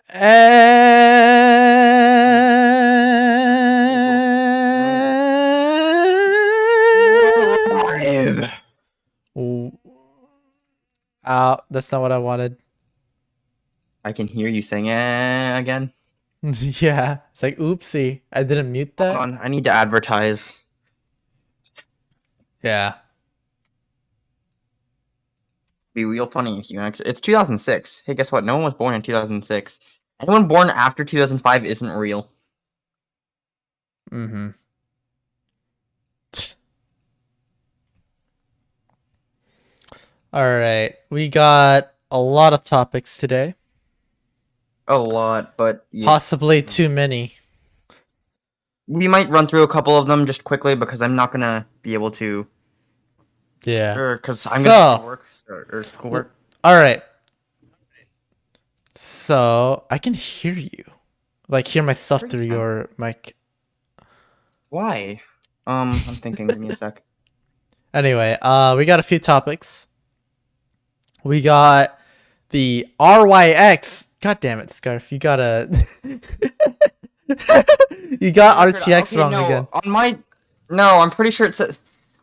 Live. Ooh. That's not what I wanted. I can hear you saying again. Yeah, it's like, oopsie. I didn't mute Hold that. on, I need to advertise. Yeah. Be real funny if you actually. It's 2006. Hey, guess what? No one was born in 2006. Anyone born after 2005 isn't real. Mm-hmm. All right. We got a lot of topics today. A lot, but yeah. Possibly too many. We might run through a couple of them just quickly because I'm not gonna be able to. Yeah. Because I'm gonna do work or schoolwork. All right. So I can hear you, like hear myself through your mic. Why? I'm thinking. Give me a sec. Anyway, we got a few topics. We got the RYX. God damn it, Scarf! You gotta. You got RTX wrong again. I'm pretty sure it says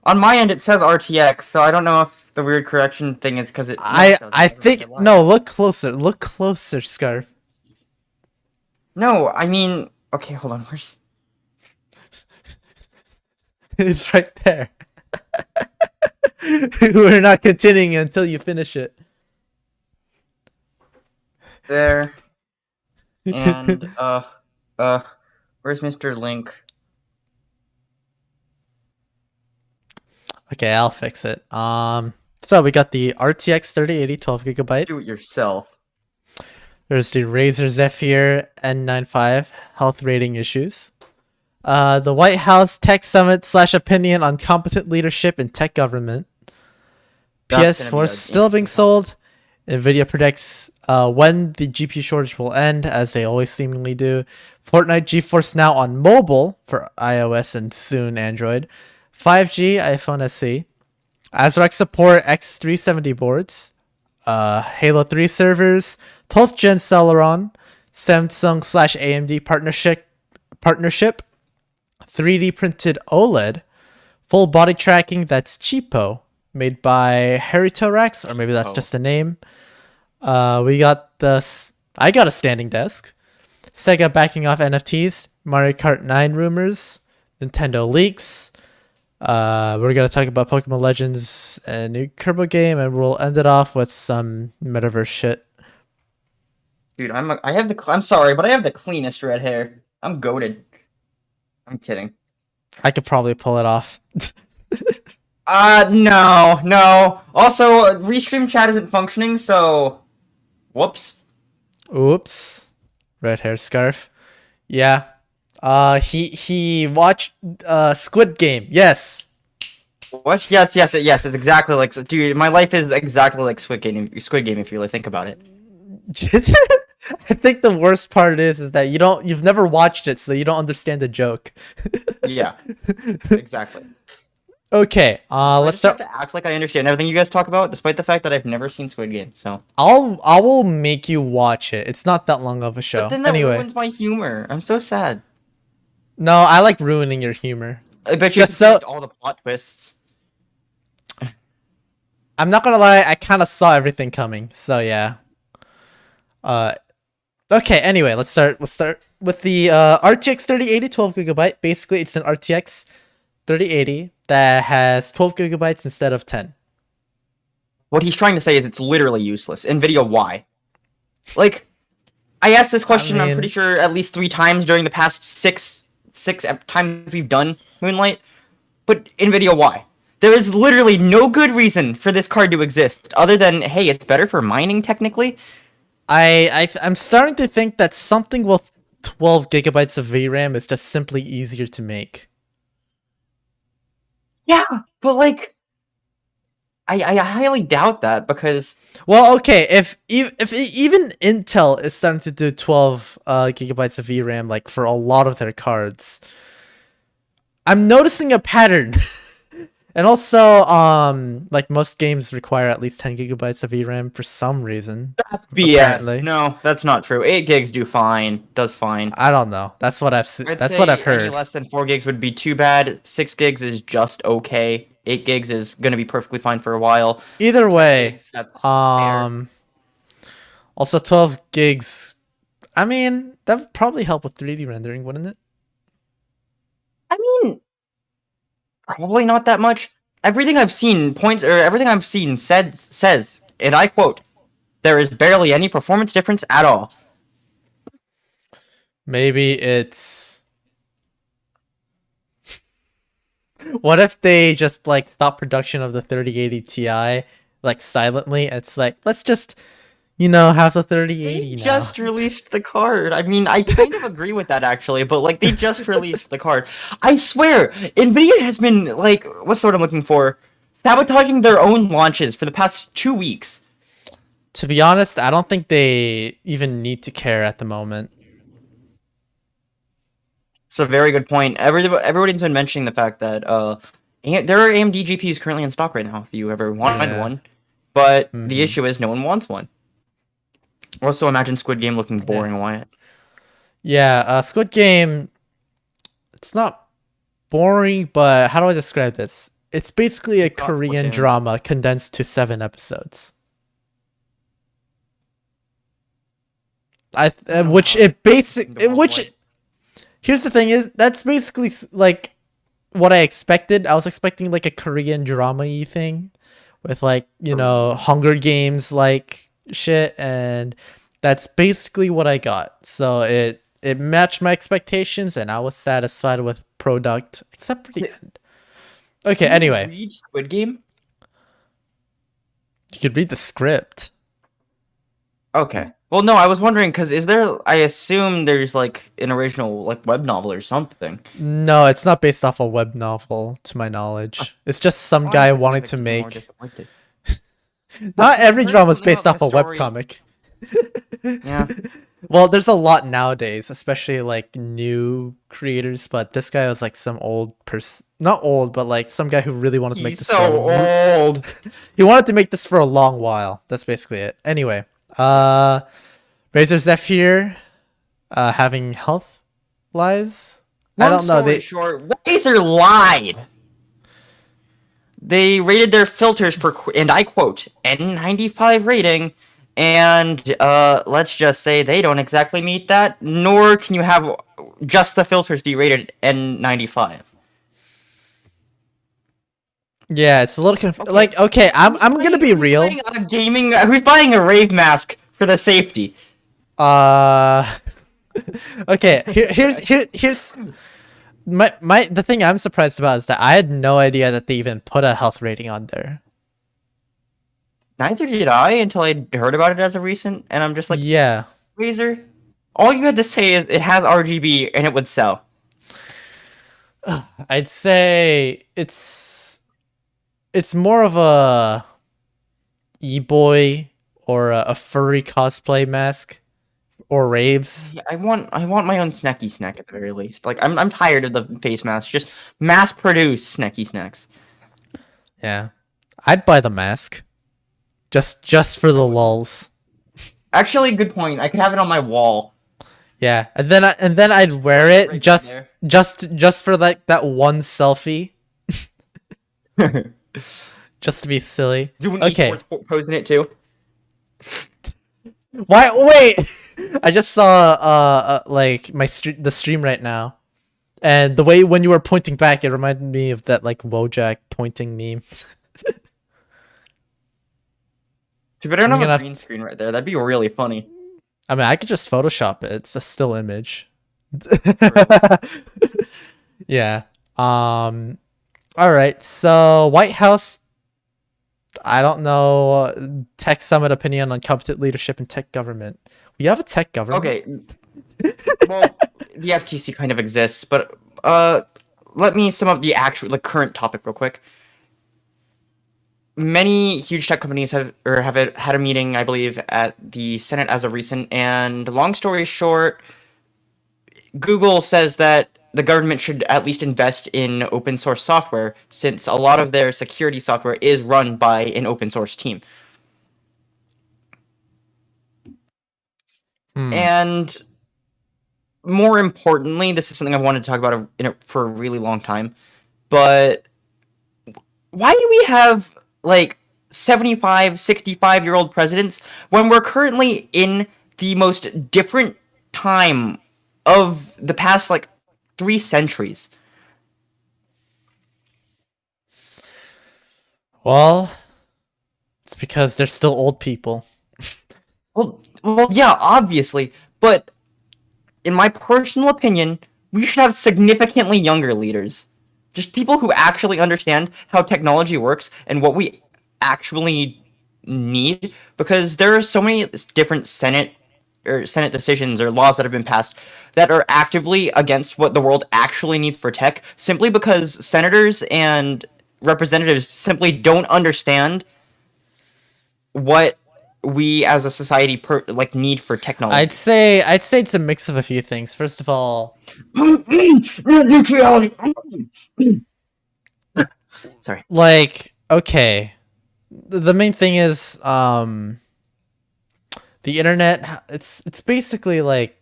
on my end it says RTX, so I don't know if the weird correction thing is because it. I think no. Look closer. Look closer, Scarf. No, I mean, okay, hold on. Where's? It's right there. We're not continuing until you finish it. There. And where's Mr. Link? Okay, I'll fix it. So we got the RTX 3080 12GB. Do it yourself. There's the Razer Zephyr N95 health rating issues. The White House Tech Summit / opinion on competent leadership in tech government. PS4 still being sold. Nvidia predicts when the GPU shortage will end, as they always seemingly do. Fortnite GeForce Now on mobile for iOS and soon Android. 5G iPhone SE. ASRock support X370 boards. Halo 3 servers. 12th gen Celeron. Samsung / AMD partnership. 3D printed OLED. Full body tracking that's cheapo. Made by Heritorax, or maybe that's just a name. We got this. I got a standing desk. Sega backing off NFTs. Mario Kart 9 rumors. Nintendo leaks. We're gonna talk about Pokemon Legends and new Turbo game, and we'll end it off with some metaverse shit. Dude, I'm sorry, but I have the cleanest red hair. I'm goated. I'm kidding. I could probably pull it off. No. Also, restream chat isn't functioning, so whoops. Oops. Red hair scarf. Yeah. He watched Squid Game. Yes. What? Yes. It's exactly like, dude. My life is exactly like Squid Game. If you really think about it. I think the worst part is that you've never watched it, so you don't understand the joke. Yeah. Exactly. Okay. Let's start. I have to act like I understand everything you guys talk about, despite the fact that I've never seen Squid Game. So I will make you watch it. It's not that long of a show. But then that anyway, ruins my humor. I'm so sad. No, I like ruining your humor. I bet you just all the plot twists. I'm not gonna lie, I kind of saw everything coming. So yeah. Okay. Anyway, let's start with the RTX 3080 12GB. Basically, it's an RTX 3080 that has 12GB instead of 10. What he's trying to say is it's literally useless. NVIDIA, why? Like, I asked this question, I'm pretty sure, at least 3 times during the past six times we've done Moonlight. But NVIDIA, why? There is literally no good reason for this card to exist, other than, hey, it's better for mining, technically. I'm starting to think that something with 12GB of VRAM is just simply easier to make. Yeah, but like, I highly doubt that because. Well, okay, if even Intel is starting to do 12 gigabytes of VRAM, like for a lot of their cards, I'm noticing a pattern. And also, like most games require at least 10 gigabytes of VRAM for some reason. That's BS. Apparently, No, that's not true. 8 gigs do fine. Does fine. I don't know. I'd That's what I've say any heard. less than 4 gigs would be too bad. 6 gigs is just okay. 8 gigs is gonna be perfectly fine for a while. Either 12 way, gigs, that's fair. um, also 12 gigs. I mean, that would probably help with 3D rendering, wouldn't it? I mean, probably not that much. Everything I've seen everything I've seen says, and I quote, there is barely any performance difference at all. Maybe it's. What if they just like stop production of the 3080 Ti like silently? It's like let's just have the 3080 They now. just released the card. I mean, I kind of agree with that actually, but like they just released the card. I swear, Nvidia has been like, what's the word I'm looking for? Sabotaging their own launches for the past 2 weeks. To be honest, I don't think they even need to care at the moment. It's a very good point. Everybody's been mentioning the fact that there are AMD GPUs currently in stock right now if you ever wanted Yeah. one. But Mhm. the issue is no one wants one. Also, imagine Squid Game looking boring, Wyatt. Yeah, Squid Game. It's not boring, but how do I describe this? It's basically a It's not Korean Splatoon. drama condensed to 7 episodes. Which it basic The which Moonlight. here's the thing is that's basically like what I expected. I was expecting like a Korean drama-y thing with like, Hunger Games like shit, and that's basically what I got. So it matched my expectations and I was satisfied with product except for the end. Okay, Can you anyway, read Squid Game? you could read the script. Okay. Well, no, I was wondering because I assume there's like an original like web novel or something. No, it's not based off a web novel to my knowledge. It's just some Why guy is it wanting gonna to keep me more make. disappointed? Not every Heard drama is something based about off the a story. webcomic. Yeah. Well, there's a lot nowadays, especially like new creators, but this guy was like some old person, not old, but like some guy who really wanted to make He's this so old. he wanted to make this for a long while. That's basically it. Anyway, Razor Zephyr having health lies. I don't know. Story short, Razer lied. They rated their filters for, and I quote, N95 rating, and let's just say they don't exactly meet that. Nor can you have just the filters be rated N95. Yeah, it's a little like okay, I'm gonna be real. Who's buying a rave mask for the safety? Okay, here's my the thing I'm surprised about is that I had no idea that they even put a health rating on there. Neither did I until I heard about it as a recent, and I'm just like, Yeah. Razer, all you had to say is it has RGB and it would sell. I'd say it's more of a e-boy or a furry cosplay mask or raves. Yeah, I want my own snacky snack at the very least. Like I'm tired of the face mask. Just mass produce snacky snacks. Yeah. I'd buy the mask. Just for the lulz. Actually, good point. I could have it on my wall. Yeah, and then I'd wear it Right just for like that one selfie, just to be silly. Do an Okay. esports pose in it too. Why? Wait, I just saw like the stream right now, and the way when you were pointing back, it reminded me of that like Wojak pointing meme. You better I'm not gonna have have a green screen right there. That'd be really funny. I mean, I could just Photoshop it. It's a still image. Yeah. All right. So White House. I don't know. Tech Summit opinion on competent leadership in tech government. We have a tech government. Okay. Well, the FTC kind of exists, but let me sum up the current topic real quick. Many huge tech companies have had a meeting, I believe, at the Senate as of recent, and long story short, Google says that the government should at least invest in open source software, since a lot of their security software is run by an open source team. And more importantly, this is something I've wanted to talk about for a really long time, but why do we have, like, 75, 65-year-old presidents when we're currently in the most different time of the past, like, 3 centuries? Well, it's because they're still old people. Well, yeah, obviously, but in my personal opinion, we should have significantly younger leaders. Just people who actually understand how technology works and what we actually need, because there are so many different Senate decisions or laws that have been passed that are actively against what the world actually needs for tech, simply because senators and representatives simply don't understand what we as a society need for technology. I'd say it's a mix of a few things. First of all, sorry. Like, okay, the main thing is the internet. It's basically like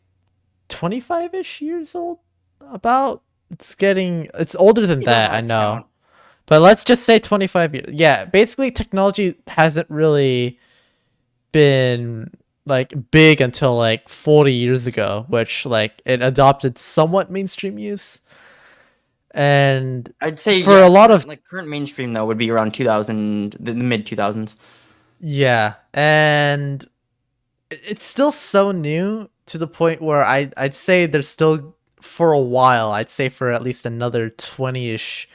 25-ish years old. About it's older than that. I know. Count. But let's just say 25 years. Yeah, basically technology hasn't really been like big until like 40 years ago, which like it adopted somewhat mainstream use. And I'd say for a lot of like current mainstream though would be around 2000, the mid 2000s. Yeah, and it's still so new to the point where I'd say there's still for a while. I'd say for at least another 20-ish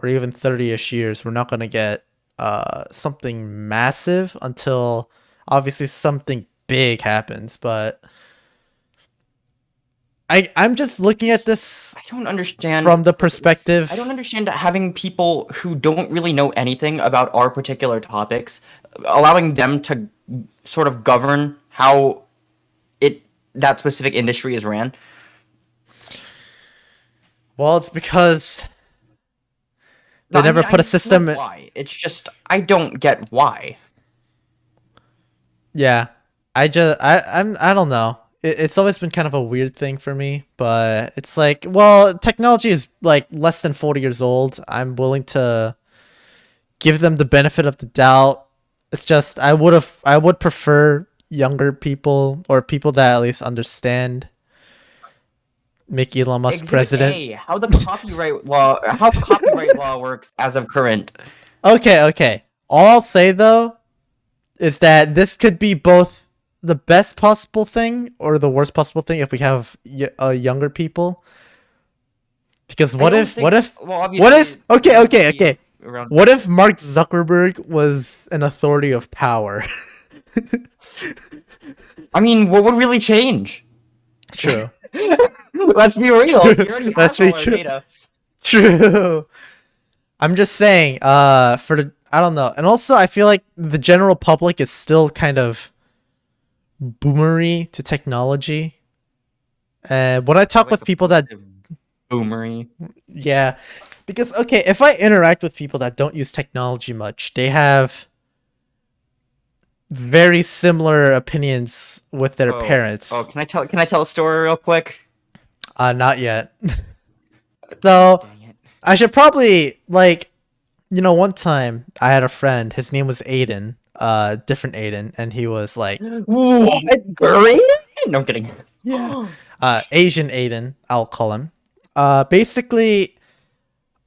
or even 30-ish years, we're not going to get something massive until obviously something big happens. But I'm just looking at this. I don't understand from the perspective. I don't understand having people who don't really know anything about our particular topics, allowing them to sort of govern how that specific industry is ran. Well, it's because they never put a system. Why? It's just I don't get why. Yeah, I don't know. It's always been kind of a weird thing for me, but it's like, well, technology is like less than 40 years old. I'm willing to give them the benefit of the doubt. It's just I would prefer younger people or people that at least understand. Make Elon Musk president. How copyright law works as of current. Okay. All I'll say though is that this could be both the best possible thing or the worst possible thing if we have younger people. Because what if okay. What if Mark Zuckerberg was an authority of power? I mean, what would really change? True. Let's be real. Let's be true. True. I'm just saying, I don't know. And also I feel like the general public is still kind of boomery to technology. And when I talk with people that boomery. Yeah. Because okay, if I interact with people that don't use technology much, they have very similar opinions with their parents. Oh, can I tell a story real quick? Not yet. So I should probably one time I had a friend, his name was Aiden, different Aiden, and he was like, what? Green? No, I'm kidding. Yeah. Asian Aiden, I'll call him. Basically,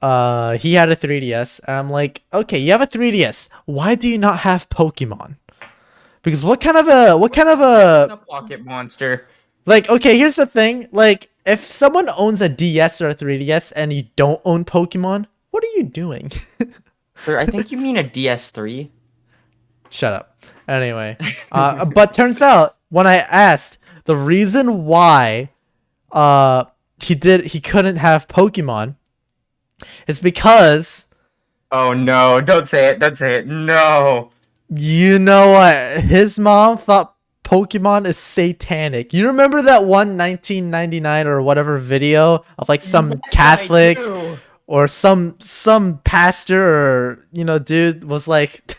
he had a 3DS, and I'm like, okay, you have a 3DS. Why do you not have Pokemon? Because what kind of a pocket monster? Like, okay, here's the thing. Like, if someone owns a DS or a 3DS and you don't own Pokemon, what are you doing? I think you mean a DS3. Shut up. Anyway, but turns out when I asked the reason why he couldn't have Pokemon is because oh no, don't say it, no. You know what? His mom thought Pokemon is satanic. You remember that one 1999 or whatever video of like some Yes, Catholic I do. or some pastor or dude was like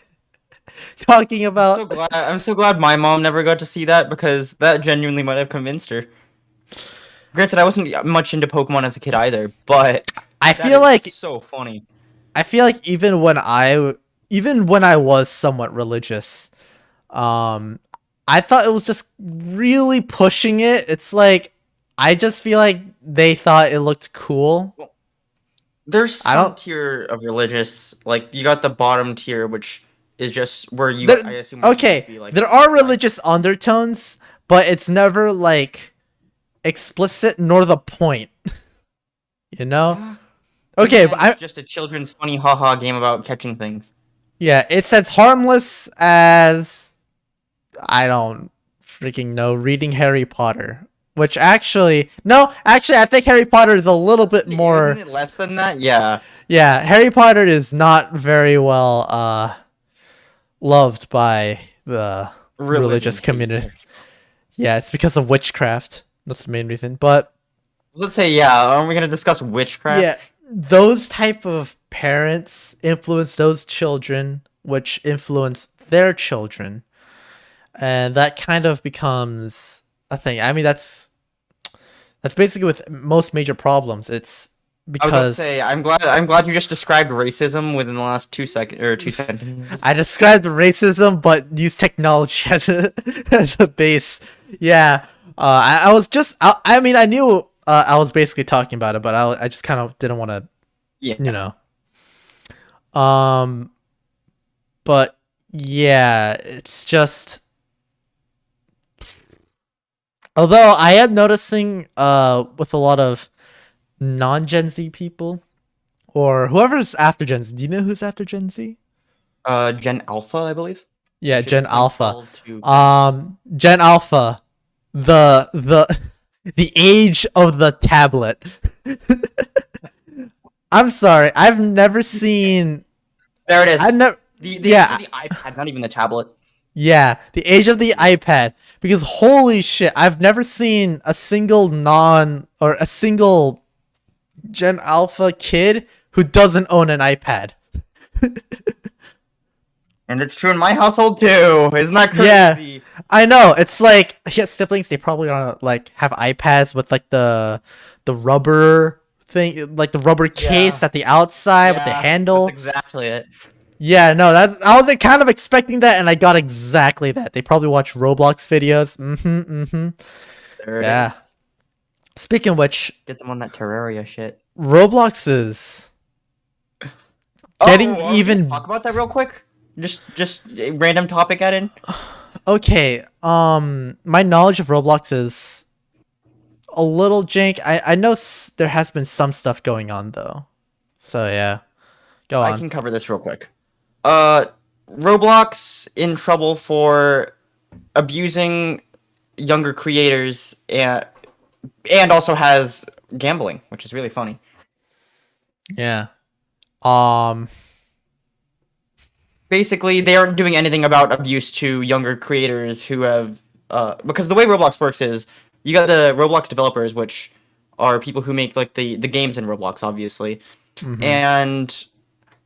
talking about. I'm so glad my mom never got to see that because that genuinely might have convinced her. Granted, I wasn't much into Pokemon as a kid either, but I that feel is like so funny. even when I was somewhat religious, I thought it was just really pushing it. It's like I just feel like they thought it looked cool. There's I some don't. tier of religious, like you got the bottom tier, which is just where you, There, I assume, would okay, be like. there are religious undertones, but it's never like explicit nor the point. You know? Yeah. Okay, And it's just a children's funny haha game about catching things. yeah, it's as harmless as I don't freaking know reading Harry Potter. Which actually, no, actually, I think Harry Potter is a little bit more. Isn't it less than that? Yeah. Yeah, Harry Potter is not very well loved by the Religion religious hates community. Harry. Yeah, it's because of witchcraft. That's the main reason. But Let's say, yeah. Aren't we gonna discuss witchcraft? yeah, those type of parents influence those children, which influence their children, and that kind of becomes a thing. I mean, that's basically with most major problems. It's I was about to because say, I'm glad you just described racism within the last 2 seconds or 2 sentences. I described racism, but use technology as a as a base. Yeah, I was just. I mean, I knew I was basically talking about it, but I just kind of didn't want to, Yeah. you know. But yeah, it's just. Although I am noticing, with a lot of non-Gen Z people, or whoever's after Gen Z. Do you know who's after Gen Z? Gen Alpha, I believe. Yeah, Which is Gen Alpha. 2012 to- Gen Alpha, the the age of the tablet. I'm sorry, I've never seen. There it is. I've never. The Yeah. the iPad, not even the tablet. Yeah, the age of the iPad. Because holy shit, I've never seen a single Gen Alpha kid who doesn't own an iPad. And it's true in my household too. Isn't that crazy? Yeah. I know. It's like he has siblings. They probably gonna like have iPads with like the rubber thing, like the rubber case at the outside with the Yeah, handle. That's exactly it. Yeah, no, I was like, kind of expecting that, and I got exactly that. They probably watch Roblox videos. There it Yeah. is. Speaking of which, Get them on that Terraria shit. Roblox is getting are we gonna even talk about that real quick. Just a random topic add in. okay. My knowledge of Roblox is a little jank. I know there has been some stuff going on though. So yeah, go I on. can cover this real quick. Roblox in trouble for abusing younger creators and also has gambling, which is really funny. Yeah. Basically, they aren't doing anything about abuse to younger creators who have because the way Roblox works is you got the Roblox developers, which are people who make like the games in Roblox, obviously. Mhm. And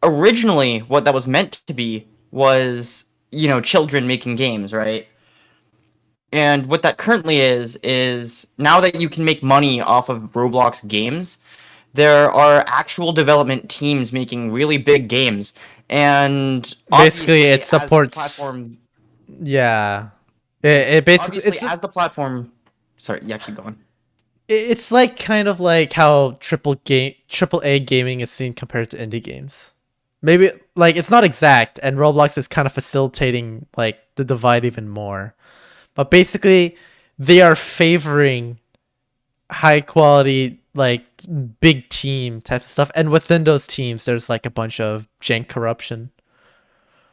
originally what that was meant to be was, children making games, right? And what that currently is now that you can make money off of Roblox games, there are actual development teams making really big games. And Basically, it obviously, as the supports. platform. Yeah. It basically Obviously, as the platform. Sorry, yeah, keep going. it's like kind of like how AAA gaming is seen compared to indie games. Maybe like it's not exact, and Roblox is kind of facilitating like the divide even more. But basically, they are favoring high quality, like big team type of stuff, and within those teams, there's like a bunch of jank corruption.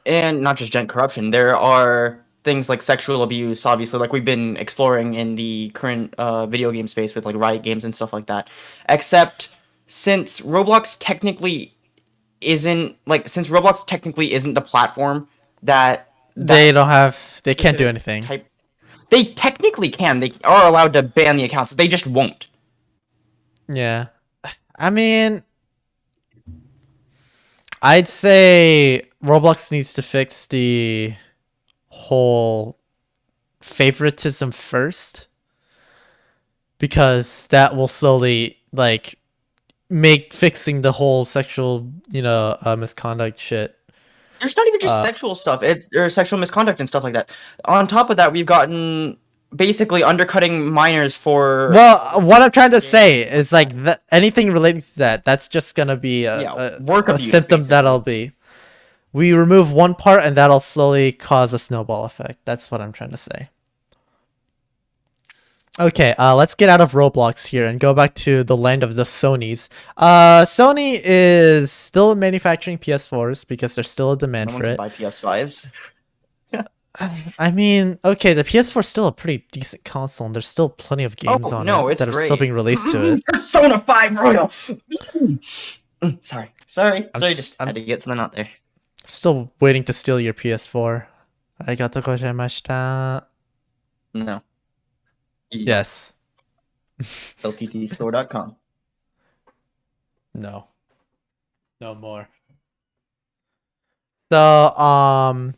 And not just gen corruption, there are things like sexual abuse, obviously, like we've been exploring in the current video game space with like Riot Games and stuff like that. Except since Roblox technically isn't the platform that They don't have. They can't do anything. type They technically can. They are allowed to ban the accounts. They just won't. Yeah. I mean, I'd say Roblox needs to fix the whole favoritism first, because that will slowly like make fixing the whole sexual, misconduct shit. There's not even just sexual stuff. Or sexual misconduct and stuff like that. On top of that, we've gotten basically undercutting minors for. Well, what I'm trying to say is like anything relating to that, that's just gonna be work a abuse, symptom basically. that'll be. We remove one part and that'll slowly cause a snowball effect. That's what I'm trying to say. Okay, let's get out of Roblox here and go back to the land of the Sonys. Sony is still manufacturing PS4s because there's still a demand for it. Buy PS5s. I mean, okay, the PS4 is still a pretty decent console, and there's still plenty of games on it that are still being released to it. Persona 5 Royal! Sorry. Just had to get something out there. Still waiting to steal your PS4. Arigatou gozaimashita. No. Yes. LTTstore.com. No. No more. So,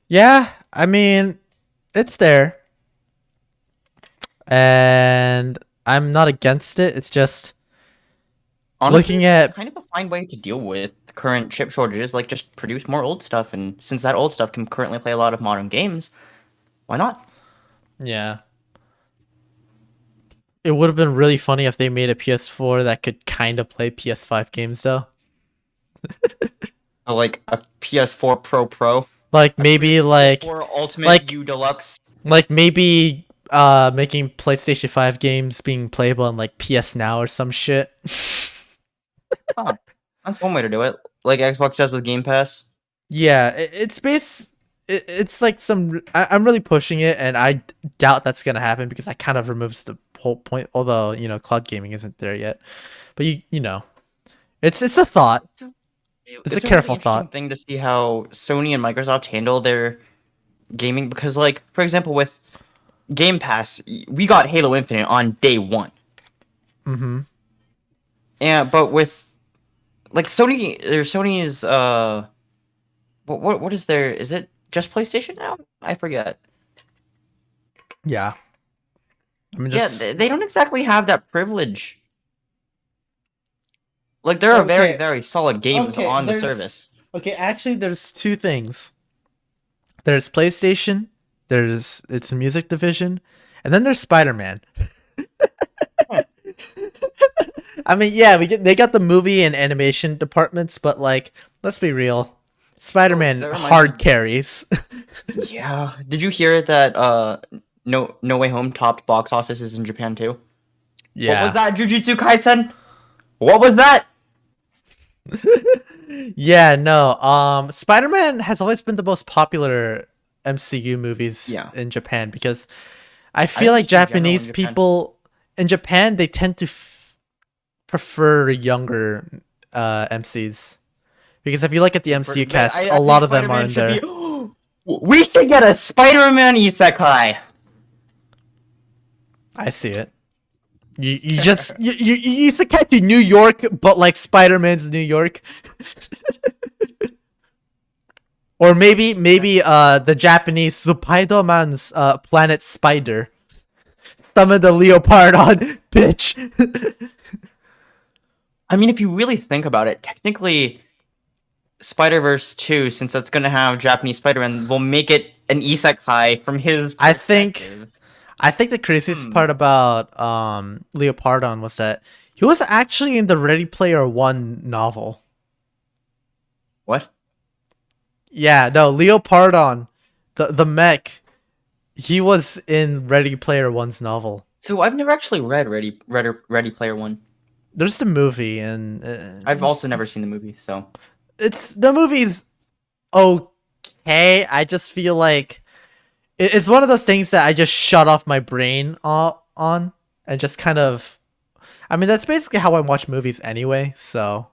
yeah, I mean, it's there. And I'm not against it. It's just honestly, looking at kind of a fine way to deal with current chip shortages, like just produce more old stuff, and since that old stuff can currently play a lot of modern games, why not? Yeah. It would have been really funny if they made a PS4 that could kind of play PS5 games though. Like a PS4 Pro. Like maybe like or Ultimate like U Deluxe. Like maybe making PlayStation 5 games being playable on like PS Now or some shit. Huh. That's one way to do it. Like Xbox does with Game Pass. Yeah, it's like I'm really pushing it, and I doubt that's gonna happen because that kind of removes the whole point. Although cloud gaming isn't there yet, but you know, it's a thought. It's a careful really thought thing to see how Sony and Microsoft handle their gaming, because like for example with Game Pass, we got Halo Infinite on day one. Mm-hmm. Yeah, but with like Sony's what is there? Is it just PlayStation now? I forget. Yeah. I mean, they don't exactly have that privilege. Like there are very, very solid games on the service. Okay, actually there's two things. There's PlayStation, there's its music division, and then there's Spider-Man. I mean, yeah, they got the movie and animation departments, but like, let's be real. Spider-Man hard carries. Yeah. Did you hear that No Way Home topped box offices in Japan too? Yeah. What was that, Jujutsu Kaisen? What was that? Yeah, no. Spider-Man has always been the most popular MCU movies in Japan because I feel like Japanese people in Japan, they tend to prefer younger MCs. Because if you look at the MCU cast, a lot of them are in there. We should get a Spider-Man isekai. I see it. You isekai to New York, but like Spider-Man's New York. Or maybe the Japanese Spider-Man's planet Spider. Summon the leopard on, bitch. I mean, if you really think about it, technically Spider-Verse 2, since that's going to have Japanese Spider-Man, will make it an isekai from his perspective. I think the craziest part about Leopardon was that he was actually in the Ready Player One novel. What? Yeah, no, Leopardon, the mech, he was in Ready Player One's novel. So I've never actually read Ready Player One. There's the movie, and I've also never seen the movie, so the movie's okay. I just feel like it's one of those things that I just shut off my brain on and just kind of. I mean, that's basically how I watch movies anyway. So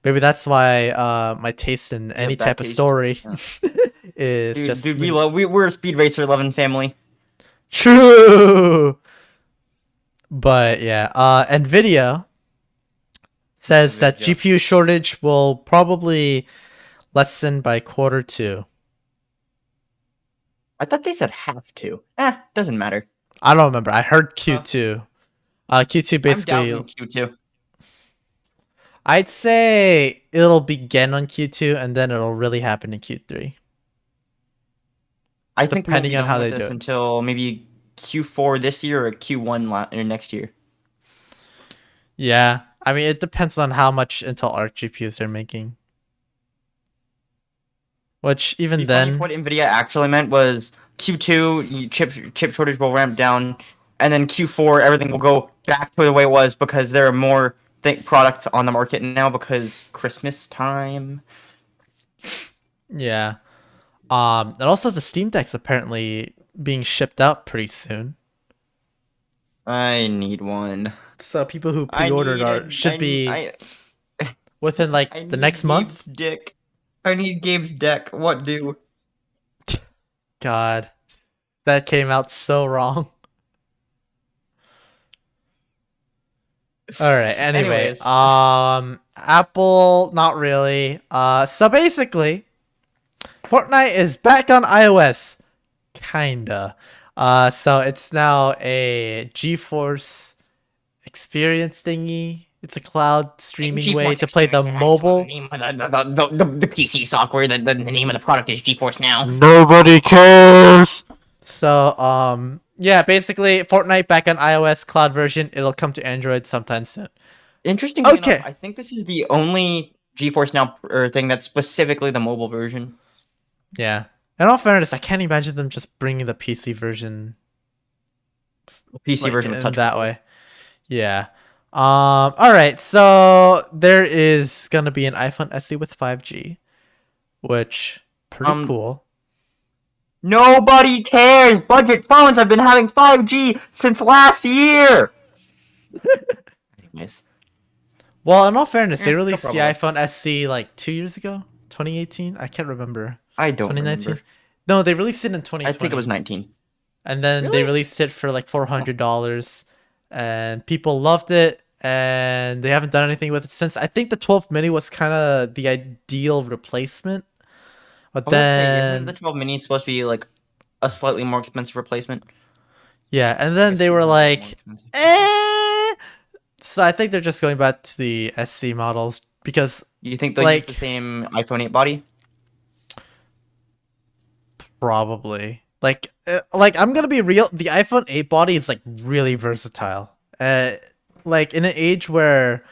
maybe that's why my taste in any type of story is just Dude, we're a Speed Racer 11 family. true. But yeah, Nvidia says that NVIDIA. GPU shortage will probably lessen by Q2. I thought they said have to. Doesn't matter. I don't remember. I heard Q2. Q2 I'm basically. doubting Q2. I'd say it'll begin on Q2 and then it'll really happen in Q3. I think Depending we'll be on done how with they do this it. until maybe Q4 this year or Q1 or next year. Yeah, I mean it depends on how much Intel Arc GPUs they're making. Which even Be funny if then, what Nvidia actually meant was Q2 chip shortage will ramp down, and then Q4 everything will go back to the way it was because there are more products on the market now because Christmas time. yeah. And also the Steam Deck's apparently being shipped out pretty soon. I need one. So people who I pre-ordered need are a should be I within like I the need next month. Gabe's dick. I need Gabe's deck. What do? God, that came out so wrong. All right. Anyway, Anyways, Apple, not really. So basically, Fortnite is back on iOS, kinda. So it's now a GeForce experience thingy. It's a cloud streaming way to play the mobile. The PC software. The name of the product is GeForce Now. Nobody cares. So, yeah, basically, Fortnite back on iOS cloud version. It'll come to Android sometime soon. Interestingly enough, Okay. I think this is the only GeForce Now thing that's specifically the mobile version. Yeah. In all fairness, I can't imagine them just bringing the PC version PC like version with in touch that controls. way. Yeah. All right. So there is gonna be an iPhone SE with 5G, which pretty cool. Nobody cares. Budget phones have been having 5G since last year. Anyways, Well, in all fairness, they no released the problem. iPhone SE like 2 years ago, 2018. I can't remember. I don't 2019. remember. No, they released it in 2020. I think it was 19. And then they Really? released it for like $400, and people loved it. And they haven't done anything with it since. I think the 12 mini was kind of the ideal replacement. But I was gonna say, isn't then, the 12 mini supposed to be like a slightly more expensive replacement? yeah, and then Guess they it were was a little bit more like, expensive. eh. So I think they're just going back to the SC models because, You think they'll use like, the same iPhone 8 body? probably. Like I'm gonna be real. The iPhone 8 body is like really versatile. Like in an age where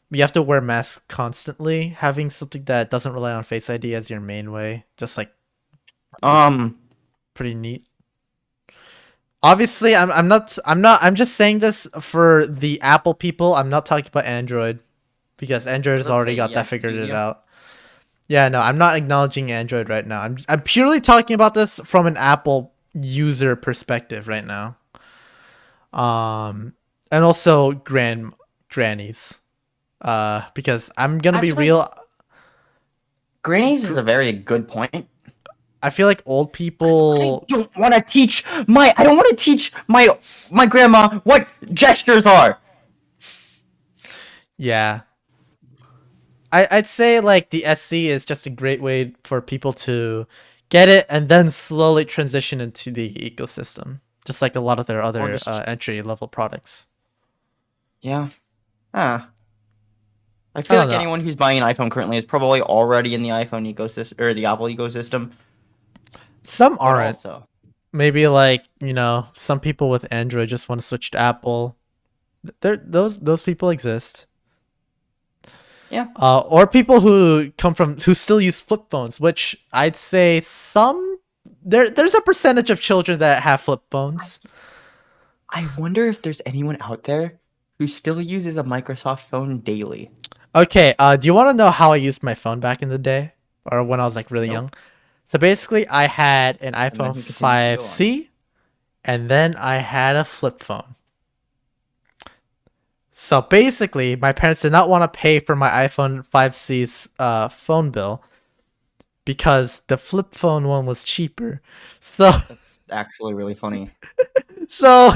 you have to wear masks constantly, having something that doesn't rely on Face ID as your main way, just like pretty neat. Obviously, I'm just saying this for the Apple people. I'm not talking about Android because Android has Let's already say got that yes, figured it yeah. out. Yeah, no, I'm not acknowledging Android right now. I'm purely talking about this from an Apple user perspective right now. And also grannies. Because I'm gonna be Actually, real. Grannies is a very good point. I feel like old I people. don't want to teach my grandma what gestures are. Yeah, I'd say like the SC is just a great way for people to get it and then slowly transition into the ecosystem, just like a lot of their other just entry level products. yeah. Ah. I I feel don't like know. anyone who's buying an iPhone currently is probably already in the iPhone ecosystem or the Apple ecosystem. Some But aren't. also, Maybe like some people with Android just want to switch to Apple. Those people exist. yeah. Or people who still use flip phones, which I'd say there's a percentage of children that have flip phones. I wonder if there's anyone out there who still uses a Microsoft phone daily. Okay, do you want to know how I used my phone back in the day, or when I was like really Nope. young? So basically, I had an And then iPhone he continues to go on. 5C, and then I had a flip phone. So basically, my parents did not want to pay for my iPhone 5C's phone bill. because the flip phone one was cheaper. So That's actually really funny. so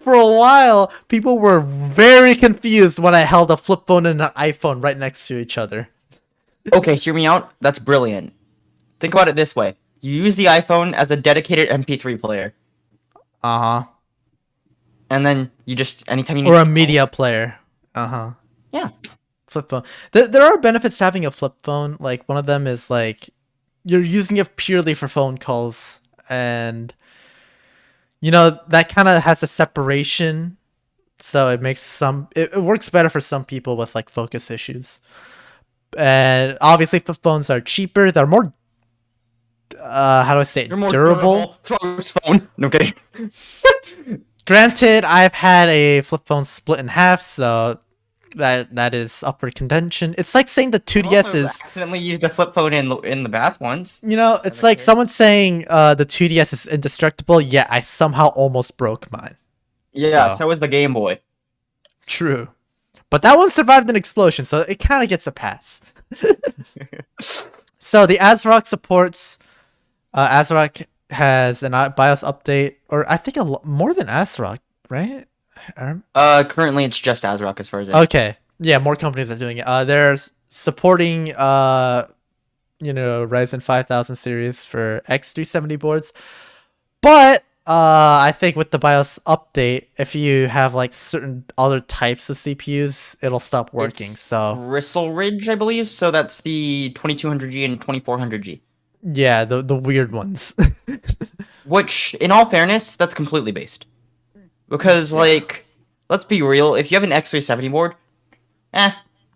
for a while, people were very confused when I held a flip phone and an iPhone right next to each other. Okay, hear me out. That's brilliant. Think about it this way: you use the iPhone as a dedicated MP3 player, Uh-huh. and then you just anytime you need Or to a call- media player. Uh-huh. Yeah. Flip phone. There are benefits to having a flip phone. Like one of them is like you're using it purely for phone calls, and that kind of has a separation, so it makes it works better for some people with like focus issues. And obviously flip phones are cheaper. They're more how do I say it? You're more Durable. Throws phone. No kidding. Granted, I've had a flip phone split in half, so that is up for contention. It's like saying the 2DS is accidentally used a flip phone in the past once. it's like someone saying the 2DS is indestructible, yet I somehow almost broke mine. Yeah, so is the Game Boy. True. But that one survived an explosion, so it kind of gets a pass. So the ASRock supports ASRock has an BIOS update, or I think more than ASRock, right? Currently it's just ASRock as far as Okay. Yeah, more companies are doing it. They're supporting Ryzen 5000 series for X370 boards. But I think with the BIOS update, if you have like certain other types of CPUs, it'll stop working. It's so Bristle Ridge, I believe. So that's the 2200G and 2400G. yeah, the weird ones. Which, in all fairness, that's completely based. Because, like, let's be real, if you have an X370 board,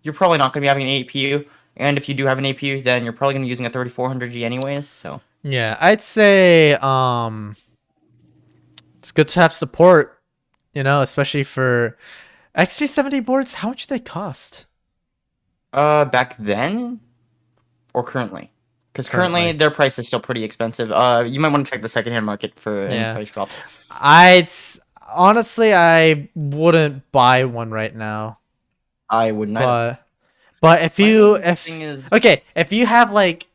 you're probably not going to be having an APU. And if you do have an APU, then you're probably going to be using a 3400G anyways, so... Yeah, I'd say it's good to have support, especially for X370 boards. How much do they cost? Back then? Or currently? Because currently their price is still pretty expensive. You might want to check the secondhand market for any price drops. Honestly, I wouldn't buy one right now. I wouldn't either. But if you have like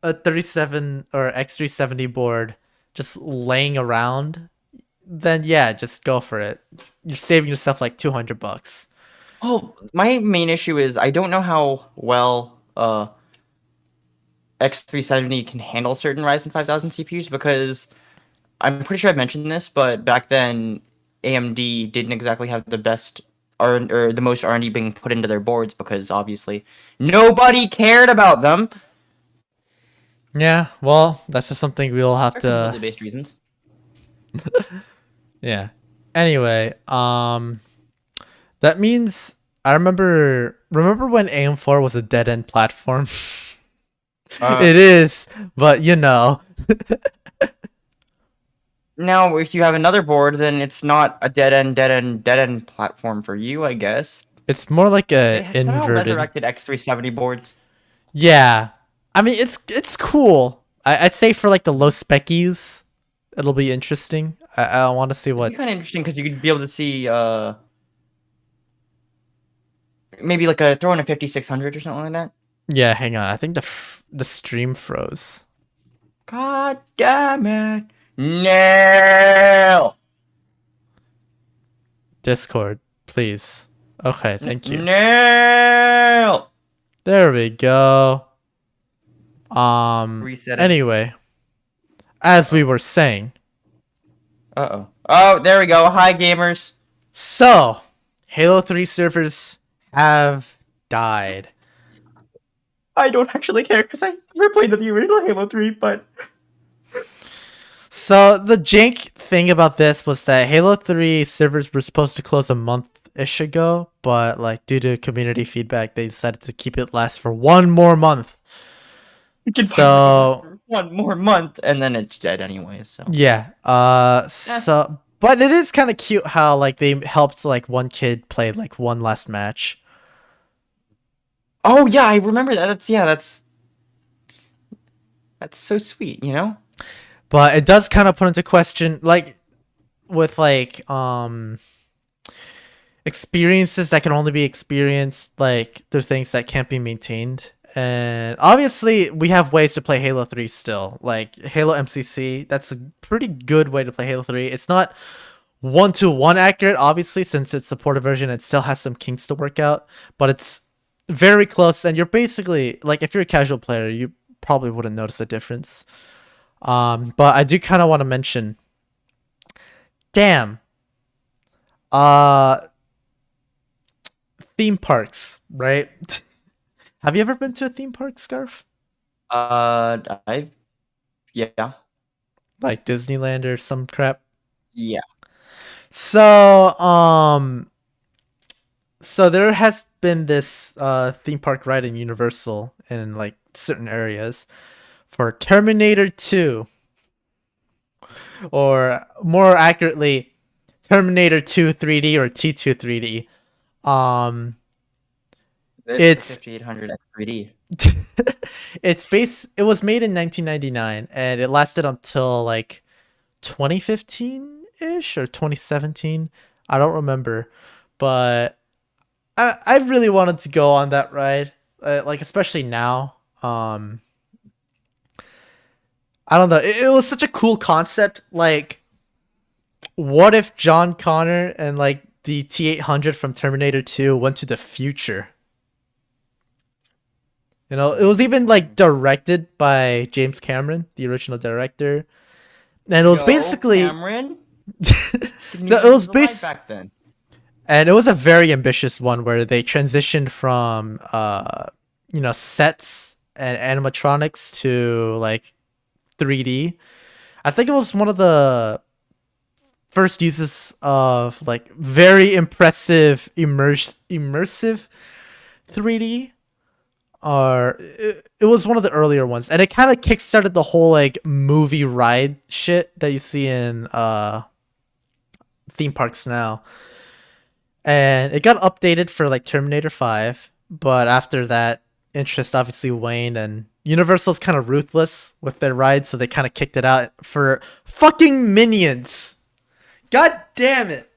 a 37 or X370 board just laying around, then yeah, just go for it. You're saving yourself like $200. Oh, my main issue is I don't know how well X370 can handle certain Ryzen 5000 CPUs, because I'm pretty sure I've mentioned this, but back then AMD didn't exactly have the best or the most R&D being put into their boards, because obviously nobody cared about them. Yeah, well, that's just something we'll have to based reasons. Yeah. Anyway, that means I remember when AM4 was a dead end platform. It is, but Now, if you have another board, then it's not a dead end platform for you, I guess. It's more like a inverted. Resurrected X370 boards. Yeah, I mean it's cool. I'd say for like the low speckies, it'll be interesting. I want to see what. It'd be kind of interesting because you could be able to see maybe like throw in a 5600 or something like that. Yeah, hang on. I think the stream froze. God damn it! No. Discord, please. Okay, thank you. No. There we go. Reset it. Anyway, as we were saying. Oh, there we go. Hi, gamers. So, Halo 3 servers have died. I don't actually care because I never played the original Halo 3, but... So, the jank thing about this was that Halo 3 servers were supposed to close a month-ish ago, but like due to community feedback, they decided to keep it last for one more month. So, one more month, and then it's dead anyway, so... Yeah, but it is kind of cute how like they helped like one kid play like one last match. Oh yeah, I remember that. That's so sweet, But it does kind of put into question, like, with like, experiences that can only be experienced, like they're things that can't be maintained. And obviously we have ways to play Halo 3 still. Like Halo MCC, that's a pretty good way to play Halo 3. It's not 1-to-1 accurate, obviously, since it's supported version, it still has some kinks to work out, but it's very close, and you're basically like, if you're a casual player, you probably wouldn't notice a difference. But I do kind of want to mention, damn, uh theme parks, right? Have you ever been to a theme park, Scarf? I yeah. Like Disneyland or some crap? Yeah. So, so there has been this theme park ride in Universal in like certain areas for Terminator 2, or more accurately, Terminator 2 3D or T2 3D. It's 5800 X3D. it was made in 1999 and it lasted until like 2015-ish or 2017. I don't remember, but I really wanted to go on that ride, like especially now. I don't know. It was such a cool concept. Like, what if John Connor and like the T-800 from Terminator 2 went to the future? You know, it was even like directed by James Cameron, the original director, and it was basically Cameron. so it was back then. And it was a very ambitious one where they transitioned from sets and animatronics to like 3D. I think it was one of the first uses of like very impressive immersive 3D. Or it was one of the earlier ones, and it kind of kickstarted the whole like movie ride shit that you see in theme parks now. And it got updated for like Terminator 5, but after that, interest obviously waned, and Universal's kind of ruthless with their rides, so they kind of kicked it out for fucking Minions. God damn it.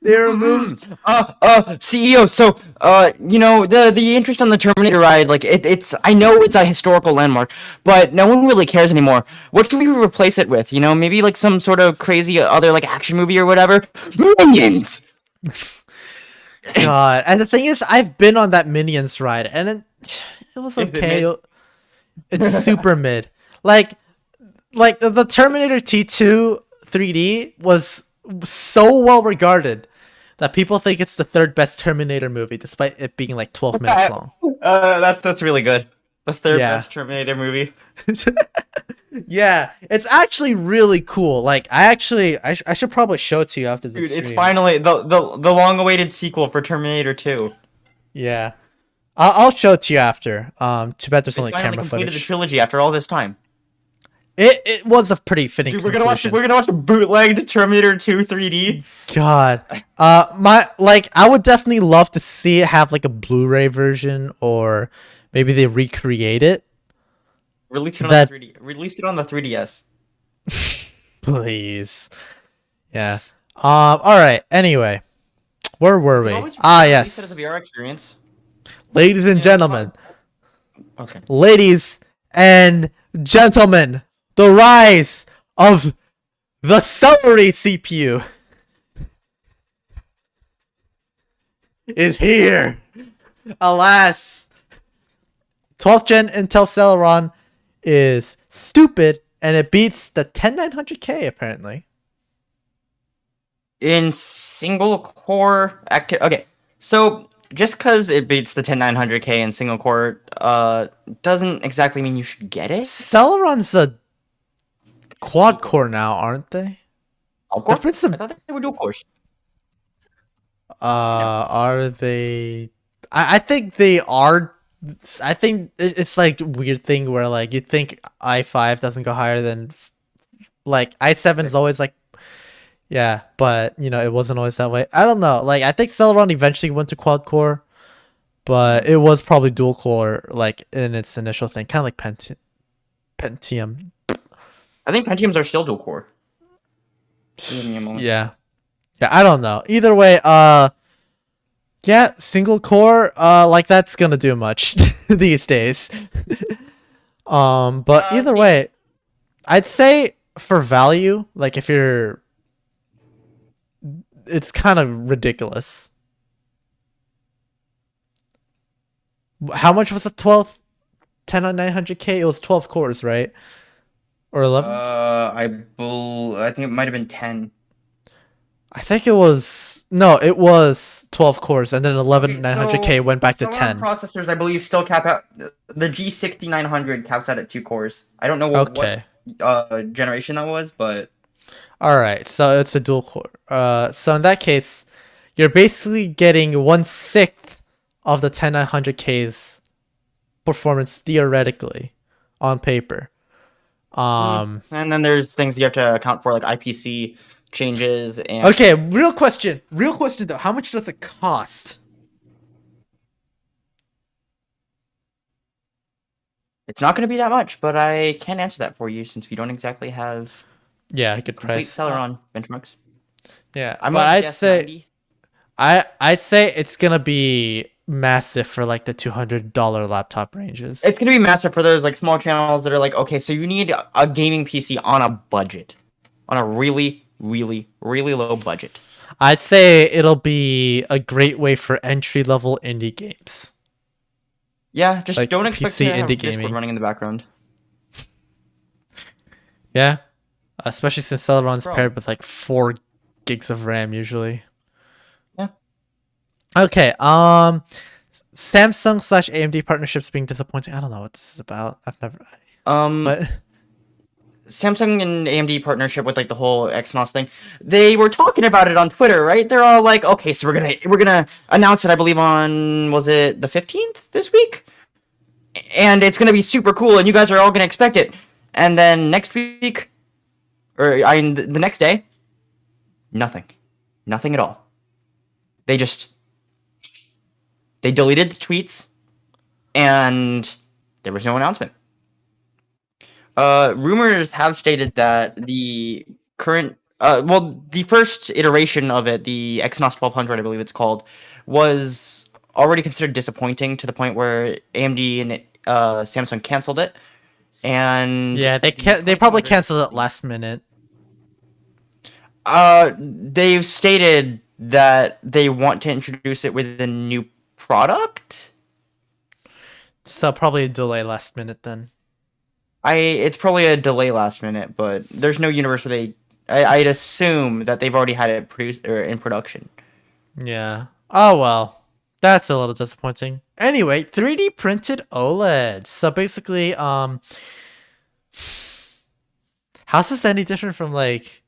They removed CEO. So the interest on the Terminator ride, like it's I know it's a historical landmark, but no one really cares anymore. What should we replace it with? Maybe like some sort of crazy other like action movie or whatever. Minions. God, and the thing is, I've been on that Minions ride, and it was okay. It's super mid. Like the Terminator T2 3D was so well regarded that people think it's the third best Terminator movie, despite it being like 12 minutes long. That's really good. The third best Terminator movie. Yeah, it's actually really cool. Like, I should probably show it to you after this. Dude, it's finally the long-awaited sequel for Terminator 2. Yeah, I'll show it to you after. Too bad there's only camera footage. Completed the trilogy after all this time. It was a pretty fitting. Dude, we're gonna watch a bootlegged Terminator 2 3D. God, I would definitely love to see it have like a Blu-ray version, or maybe they recreate it. Release it on the 3D. Release it on the 3DS. Please. Yeah. All right. Anyway, where were we? Yes. It as a VR experience. Ladies and gentlemen. Okay. Ladies and gentlemen, the rise of the celery CPU is here. Alas, 12th gen Intel Celeron is stupid, and it beats the 10900K apparently. In single core okay, so just because it beats the 10900K in single core, doesn't exactly mean you should get it. Celeron's a quad core now, aren't they? I thought they were dual cores. Are they? I think they are. I think it's like a weird thing where like you think i5 doesn't go higher than like i7 is always like, yeah, but it wasn't always that way. I don't know. Like, I think Celeron eventually went to quad core, but it was probably dual core like in its initial thing, kind of like Pentium. I think Pentiums are still dual core. Give me a moment. Yeah. Yeah, I don't know. Either way, yeah, single core, like that's gonna do much these days. But either way, I'd say for value, like if you're, it's kind of ridiculous. How much was the 12th 10 on 900K? It was 12 cores, right? Or 11? I think it might have been 10. I think it was, no, it was 12 cores, and then 11 900K went back to Celeron 10. processors, I believe, still cap out. The G6900 caps out at 2 cores. I don't know what generation that was, but all right, so it's a dual core. So in that case, you're basically getting 1/6 of the 10900K's performance theoretically on paper. and then there's things you have to account for, like IPC changes and. Okay, real question though. How much does it cost? It's not going to be that much, but I can't answer that for you since we don't exactly have good complete price. Celeron benchmarks. Yeah, I'm but I'd say 90. I'd say it's gonna be massive for like the $200 laptop ranges. It's gonna be massive for those like small channels that are like, okay, so you need a gaming PC on a budget, on a really, really, really low budget. I'd say it'll be a great way for entry-level indie games. Yeah, just like don't expect PC to have indie Discord gaming running in the background. Yeah, especially since Celeron's Bro. paired with like 4 gigs of RAM usually. Yeah. Okay. Samsung / AMD partnerships being disappointing. I don't know what this is about. I've never. But Samsung and AMD partnership with like the whole Exynos thing. They were talking about it on Twitter, right? They're all like, okay, so we're gonna announce it. I believe on, was it the 15th this week? And it's gonna be super cool, and you guys are all gonna expect it. And then next week, or the next day, nothing at all. They deleted the tweets, and there was no announcement. Rumors have stated that the current, the first iteration of it, the Exynos 1200, I believe it's called, was already considered disappointing to the point where AMD and Samsung canceled it. And yeah, they probably canceled it last minute. They've stated that they want to introduce it with a new product. So probably a delay last minute then. It's probably a delay last minute, but there's no universe where I'd assume that they've already had it produced or in production. Yeah. Oh well. That's a little disappointing. Anyway, 3D printed OLEDs. So basically, how's this any different from like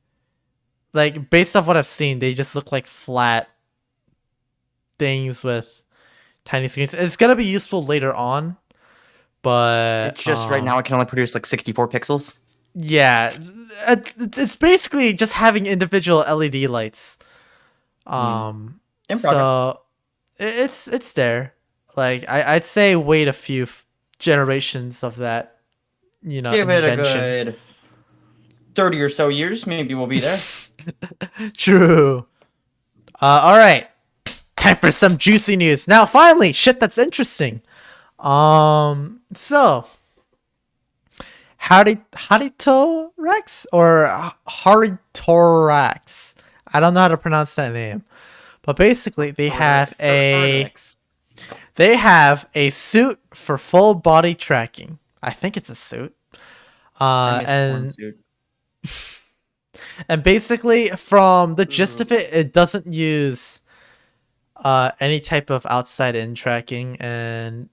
based off what I've seen, they just look like flat things with tiny screens. It's gonna be useful later on, but it's just right now it can only produce like 64 pixels. Yeah, it's basically just having individual LED lights. So it's there. Like I'd say wait a few generations of that. Give invention. It a good 30 or so years, maybe we'll be there. True. All right. Time for some juicy news. Now, finally, shit that's interesting. So Haritorax or Haritorax. I don't know how to pronounce that name. But basically they have a suit for full body tracking. I think it's a suit. And basically from the gist of it, it doesn't use any type of outside in tracking, and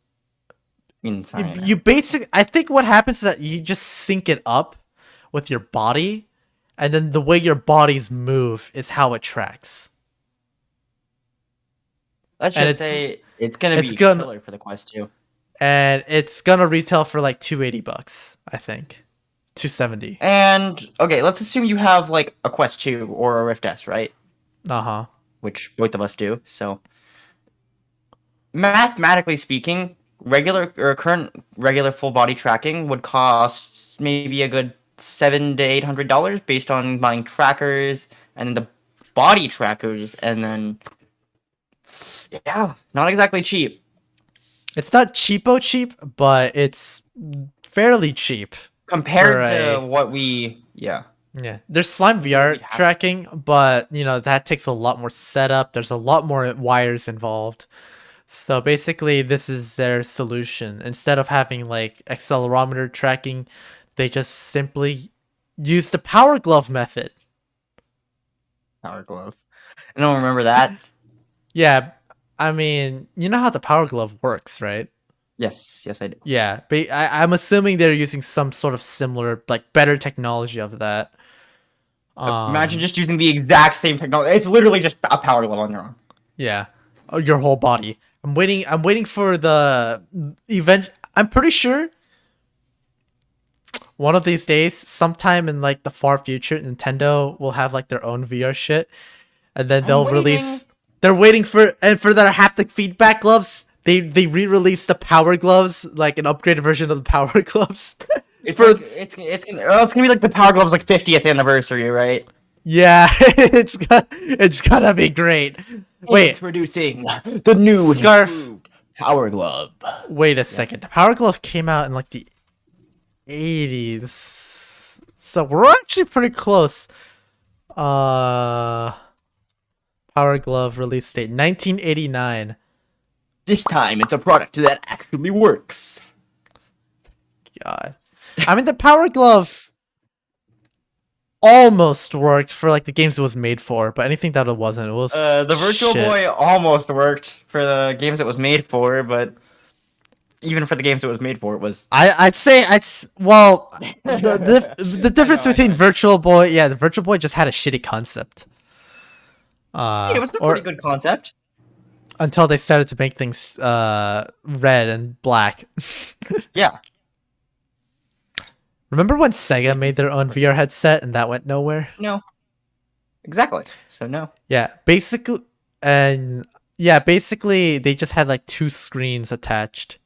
you basically, I think what happens is that you just sync it up with your body, and then the way your bodies move is how it tracks. Let's just say it's gonna be killer for the Quest 2. And it's gonna retail for like $280, I think. $270. And okay, let's assume you have like a Quest 2 or a Rift S, right? Uh-huh. Which both of us do. So mathematically speaking, current regular full body tracking would cost maybe a good $700 to $800 based on buying trackers and then the body trackers, and then yeah, not exactly cheap It's not cheapo cheap, but it's fairly cheap for compared to a what we yeah. yeah. There's Slime What VR we'd have. tracking, but that takes a lot more setup. There's a lot more wires involved. So basically, this is their solution. Instead of having like accelerometer tracking, they just simply use the Power Glove method. Power glove. I don't remember that. Yeah, I mean, you know how the Power Glove works, right? Yes, I do. Yeah, but I'm assuming they're using some sort of similar, like better technology of that. Imagine just using the exact same technology. It's literally just a power glove on your arm. Yeah, your whole body. I'm waiting for the event. I'm pretty sure one of these days, sometime in like the far future, Nintendo will have like their own VR shit, and then they'll release. They're waiting for their haptic feedback gloves. They re-released the Power Gloves, like an upgraded version of the Power Gloves. It's gonna be like the Power Glove's like 50th anniversary, right? Yeah, it's gonna be great. Wait, Introducing the new Scarf. Power Glove. Wait a second. The Power Glove came out in like the 80s, so we're actually pretty close. Power Glove release date 1989. This time, it's a product that actually works. God, I mean the Power Glove almost worked for like the games it was made for, but anything that it wasn't, it was The Virtual shit. Boy almost worked for the games it was made for, but even for the games it was made for, it was. I'd say well the difference between Virtual Boy, yeah, the Virtual Boy just had a shitty concept. It was a pretty good concept. Until they started to make things red and black. Yeah. Remember when Sega made their own VR headset and that went nowhere? No. Exactly. So no. Yeah, basically they just had like 2 screens attached.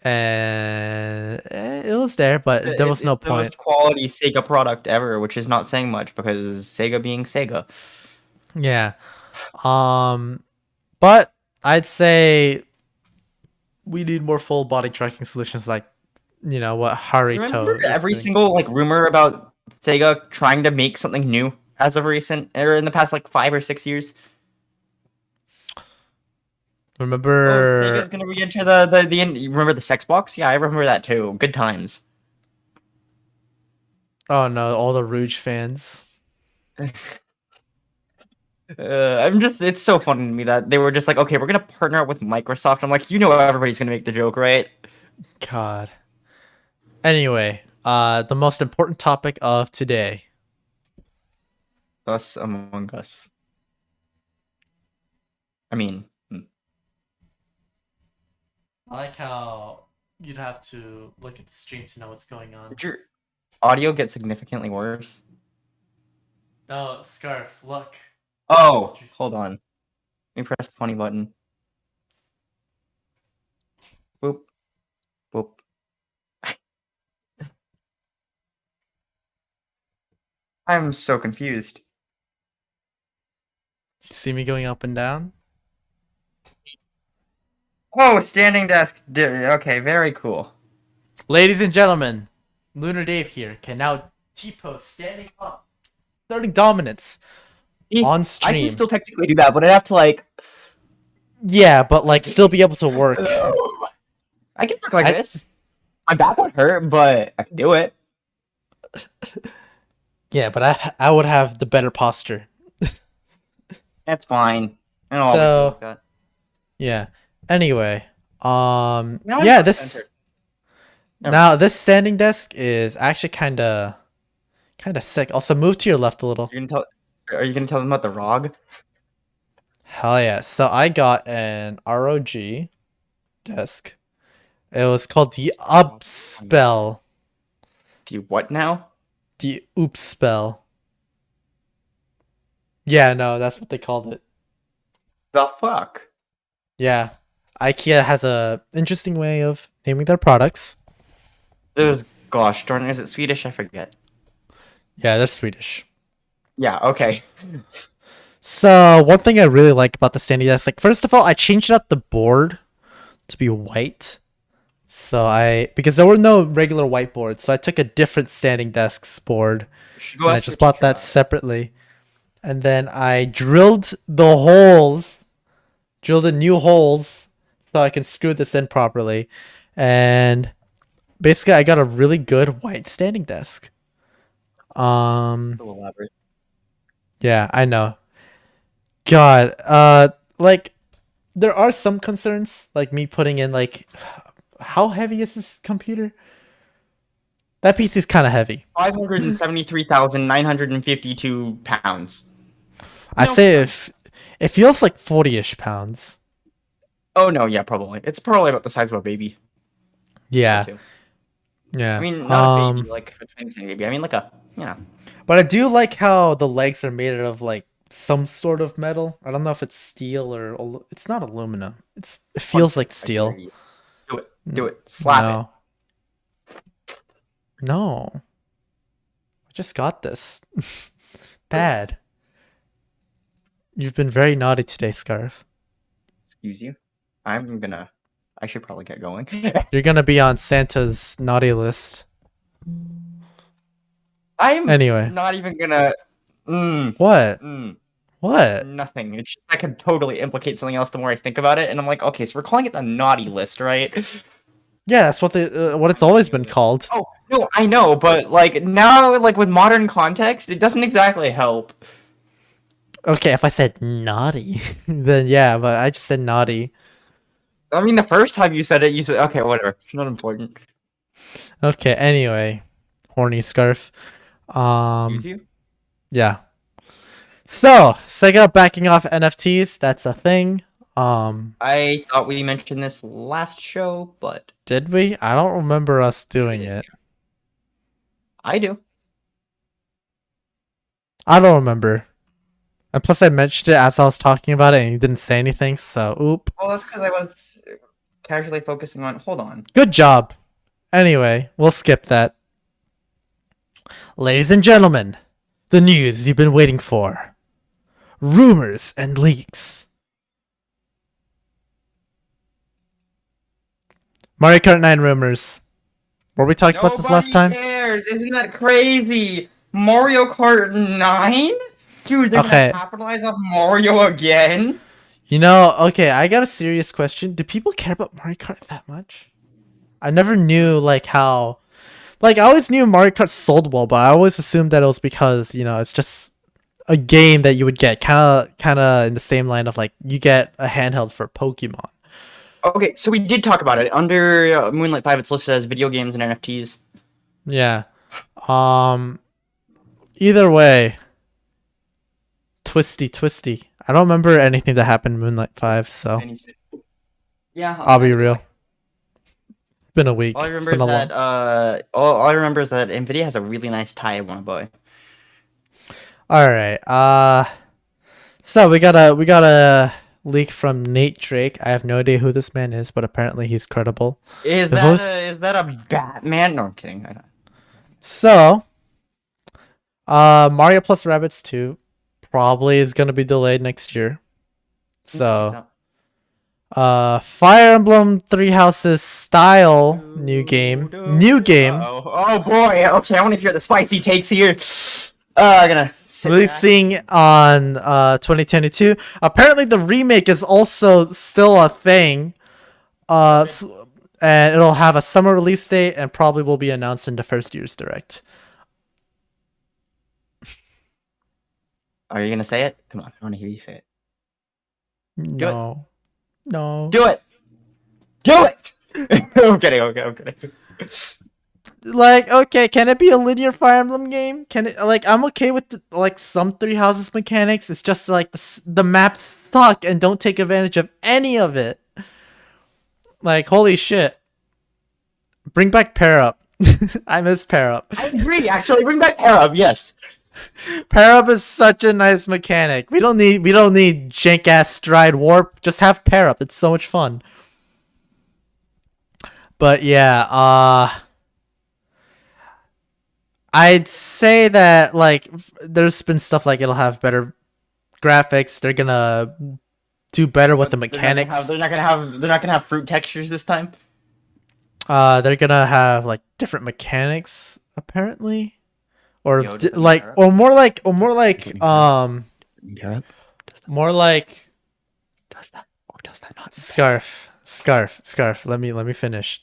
And it was there, but there was no the point. most quality Sega product ever, which is not saying much because Sega being Sega. Yeah. But I'd say we need more full body tracking solutions like what Harito Remember is every doing. single like rumor about Sega trying to make something new as of recent or in the past like 5 or 6 years? Remember Sega's gonna be into the you remember the sex box? Yeah, I remember that too. Good times. Oh no, all the Rouge fans. It's so funny to me that they were just like, okay, we're gonna partner up with Microsoft. I'm like, everybody's gonna make the joke, right? God. Anyway, the most important topic of today. Us Among Us. I mean, I like how you'd have to look at the stream to know what's going on. did your audio get significantly worse? No, Scarf, look. Oh, hold on. Let me press the funny button. Boop. Boop. I'm so confused. See me going up and down? Oh, standing desk. Okay, very cool. Ladies and gentlemen, Lunar Dave here can now T-pose standing up, starting dominance on stream. I can still technically do that, but I'd have to like. Yeah, but like still be able to work. I can work like this. My back would hurt, but I can do it. Yeah, but I would have the better posture. That's fine. So like that. yeah. Anyway, Now yeah, this standing desk is actually kind of sick. Also, move to your left a little. Are you gonna tell them about the ROG? Hell yeah! So I got an ROG desk. It was called the Upspell. Do you what now? The Upspell. Yeah, no, that's what they called it. The fuck? Yeah, IKEA has a interesting way of naming their products. There's Gosh, darn, is it Swedish? I forget. Yeah, they're Swedish. Yeah, okay. So one thing I really like about the standing desk, like first of all, I changed out the board to be white. Because there were no regular whiteboards, so I took a different standing desk board and I just bought that separately. And then I drilled in new holes so I can screw this in properly. And basically I got a really good white standing desk. Elaborate. Yeah, I know. God, like there are some concerns, like me putting in like how heavy is this computer? That PC is kind of heavy. 573,952 pounds. I'd say if it feels like 40-ish pounds. Oh no, yeah, probably. It's probably about the size of a baby. Yeah. Yeah. I mean, not a baby, like a tiny baby. I mean, like a, But I do like how the legs are made out of like some sort of metal. I don't know if it's steel or it's not aluminum. It feels like steel. Do it. Do it. Slap it. No. I just got this. Bad. You've been very naughty today, Scarf. Excuse you? I should probably get going. You're gonna be on Santa's naughty list. Anyway. Not even gonna... What? What? Nothing. It's just, I could totally implicate something else the more I think about it, and I'm like, okay, so we're calling it the naughty list, right? Yeah, that's what it's always been called. Oh, no, I know, but, like, now, like, with modern context, it doesn't exactly help. Okay, if I said naughty, then yeah, but I just said naughty. I mean, the first time you said it, you said, okay, whatever. It's not important. Okay, anyway. Horny Scarf. Excuse you? Yeah. So, Sega backing off NFTs, that's a thing. I thought we mentioned this last show, but... Did we? I don't remember us doing it. I do. I don't remember. And plus I mentioned it as I was talking about it and you didn't say anything, so oop. Well, that's because I was casually focusing on... Hold on. Good job. Anyway, we'll skip that. Ladies and gentlemen, the news you've been waiting for. Rumors and leaks. Mario Kart 9 rumors. Were we talking about this last time? Nobody cares! Isn't that crazy? Mario Kart 9? Dude, they're gonna capitalize on Mario again? You know, okay, I got a serious question. Do people care about Mario Kart that much? I never knew, like, how... Like, I always knew Mario Kart sold well, but I always assumed that it was because, you know, it's just a game that you would get kind of in the same line of, like, you get a handheld for Pokemon. Okay, so we did talk about it. Under Moonlight 5, it's listed as video games and NFTs. Yeah. Either way... Twisty. I don't remember anything that happened in Moonlight 5, so... Yeah. I'll be real. It's been a week. All I remember is that Nvidia has a really nice tie I want to buy. Alright, so we got a leak from Nate Drake. I have no idea who this man is, but apparently he's credible. Is that a Batman? No, I'm kidding. I don't. So, Mario plus Rabbids 2 probably is going to be delayed next year. So, Fire Emblem Three Houses style new game. Oh boy. Okay, I want to hear the spicy takes here. I'm gonna releasing on 2022. Apparently the remake is also still a thing. And it'll have a summer release date and probably will be announced in the first year's direct. Are you gonna say it? Come on, I want to hear you say it. No. Do it. I'm kidding. Like, okay, can it be a linear Fire Emblem game? Can it, like, I'm okay with some Three Houses mechanics. It's just like the maps suck and don't take advantage of any of it. Like, holy shit. Bring back Pair Up. I miss Pair Up. I agree, actually. Bring back Pair Up, yes. Pair Up is such a nice mechanic. We don't need jank ass stride warp. Just have Pair Up. It's so much fun. But yeah, I'd say that like there's been stuff like it'll have better graphics. They're gonna do better with the mechanics. They're not gonna have fruit textures this time. They're gonna have like different mechanics apparently, or Yo, more like more like does that or does that not? scarf. Let me finish.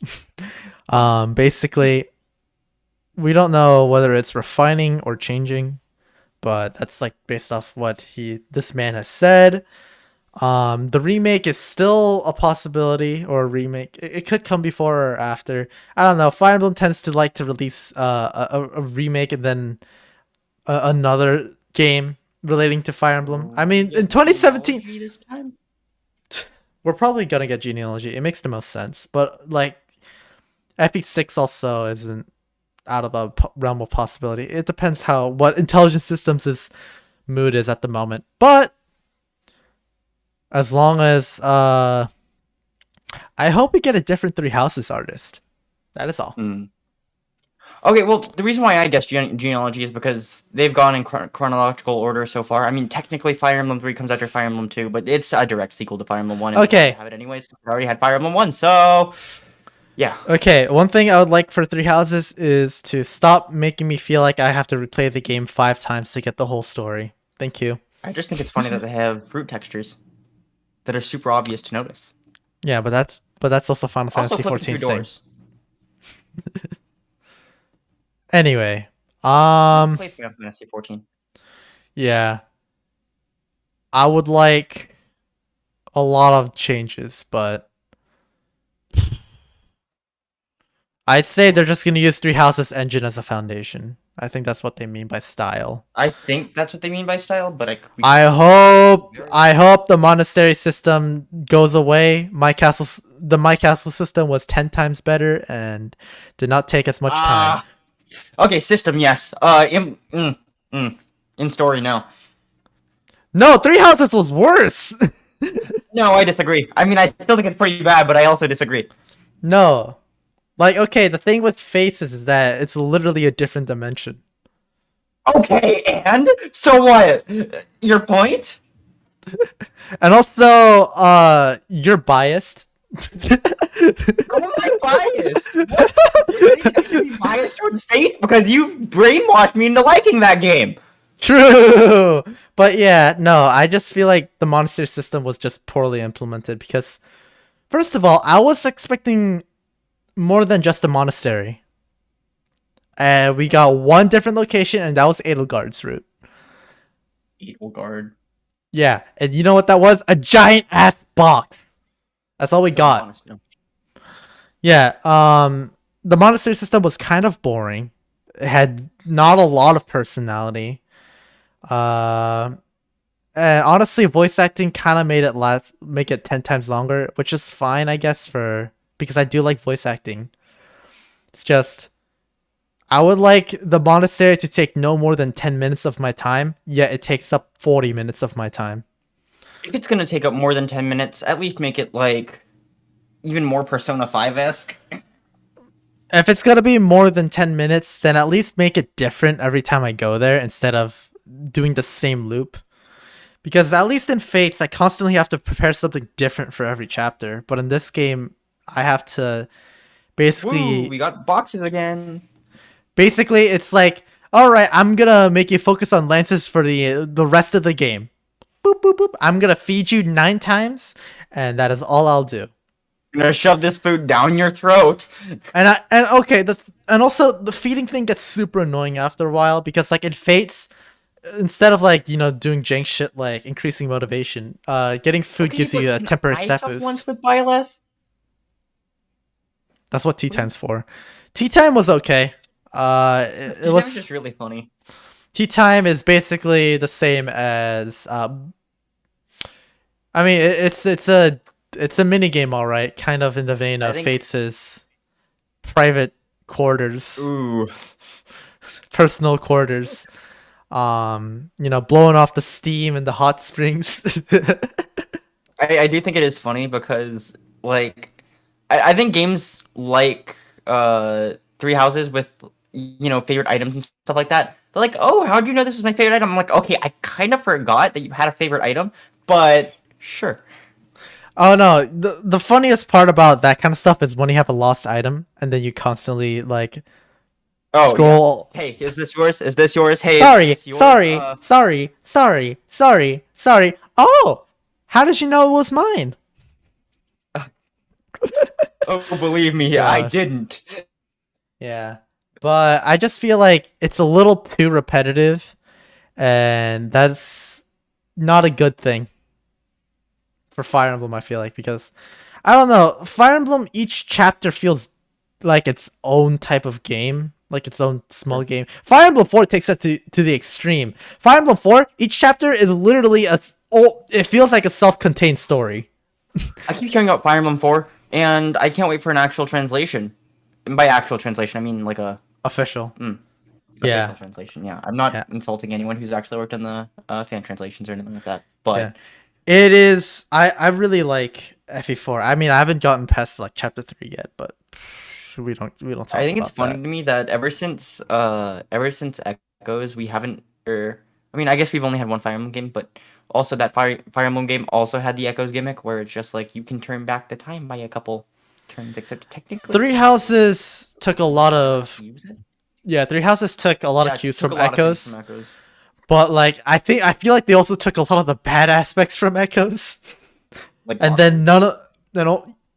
Basically, we don't know whether it's refining or changing, but that's like based off what this man has said. The remake is still a possibility, or a remake. It could come before or after. I don't know. Fire Emblem tends to like to release a remake and then another game relating to Fire Emblem. I mean, in 2017, this time? we're probably gonna get genealogy. It makes the most sense, but like FE6 also isn't out of the realm of possibility. It depends what Intelligent Systems' mood is at the moment, but. As long as I hope we get a different Three Houses artist. That is all. Okay, well, the reason why I guess genealogy is because they've gone in chronological order so far. I mean, technically, Fire Emblem 3 comes after Fire Emblem 2, but it's a direct sequel to Fire Emblem 1. And okay. Have it anyways. We already had Fire Emblem 1, so yeah. Okay, one thing I would like for Three Houses is to stop making me feel like I have to replay the game 5 times to get the whole story. Thank you. I just think it's funny that they have fruit textures that are super obvious to notice. Yeah, but that's also Final Fantasy 14's thing. Anyway, Play Final Fantasy 14. Yeah. I would like a lot of changes, but I'd say they're just going to use Three Houses engine as a foundation. I think that's what they mean by style. I think that's what they mean by style, but I hope the monastery system goes away. The My Castle system was 10 times better and did not take as much time. Okay, system, yes. In story, no. No, Three Houses was worse. No, I disagree. I mean, I still think it's pretty bad, but I also disagree. No. Like, okay, the thing with Fates is that it's literally a different dimension. Okay, and? So what? Your point? And also, you're biased. How am I biased? What? You have to be biased towards Fates because you brainwashed me into liking that game. True! But yeah, no, I just feel like the monastery system was just poorly implemented because, first of all, I was expecting more than just a monastery. And we got one different location, and that was Edelgard's route. Edelgard? Yeah, and you know what that was? A giant ass box. That's all we got. Yeah, the monastery system was kind of boring. It had not a lot of personality. And honestly, voice acting kind of make it 10 times longer, which is fine, I guess, because I do like voice acting. It's just, I would like the monastery to take no more than 10 minutes of my time, yet it takes up 40 minutes of my time. If it's gonna take up more than 10 minutes, at least make it, like, even more Persona 5-esque. If it's gonna be more than 10 minutes, then at least make it different every time I go there instead of doing the same loop. Because at least in Fates, I constantly have to prepare something different for every chapter. But in this game, I have to basically... Woo, we got boxes again. Basically, it's like, alright, I'm gonna make you focus on lances for the rest of the game. Boop, boop, boop. I'm gonna feed you 9 times, and that is all I'll do. I'm gonna shove this food down your throat. And also the feeding thing gets super annoying after a while because like in Fates, instead of like, you know, doing jank shit like increasing motivation, getting food gives you a temporary stat boost. Once with Byleth? That's what Tea Time's for. Tea Time was okay. It was just really funny. Tea Time is basically the same as I mean it's a mini game, all right, kind of in the vein of Fates' private quarters. Ooh. Personal quarters. You know, blowing off the steam in the hot springs. I do think it is funny because, like, I think games like Three Houses with, favorite items and stuff like that. They're like, oh, how'd you know this was my favorite item? I'm like, okay, I kind of forgot that you had a favorite item, but sure. Oh no, the funniest part about that kind of stuff is when you have a lost item and then you constantly like scroll. Yeah. Hey, is this yours? Is this yours? Hey, Sorry, is this yours? sorry. Oh, how did you know it was mine? Oh, believe me, I didn't. Yeah, but I just feel like it's a little too repetitive, and that's not a good thing for Fire Emblem, I feel like, because I don't know, Fire Emblem, each chapter feels like its own type of game, like its own small game. Fire Emblem 4 takes that to the extreme. Fire Emblem 4, each chapter is literally it feels like a self-contained story. I keep hearing about Fire Emblem 4, and I can't wait for an actual translation. And by actual translation, I mean like a official. Official translation. Yeah, I'm not insulting anyone who's actually worked on the fan translations or anything like that, but it is. I really like FE4. I mean, I haven't gotten past like chapter 3 yet, but we don't talk. I think it's funny to me that ever since Echoes, we haven't. I mean, I guess we've only had one Fire Emblem game, but also that Fire Emblem game also had the Echoes gimmick, where it's just like you can turn back the time by a couple turns, except technically Three Houses took a lot of. Yeah, Three Houses took a lot of cues from Echoes. But like, I feel like they also took a lot of the bad aspects from Echoes. Like, and then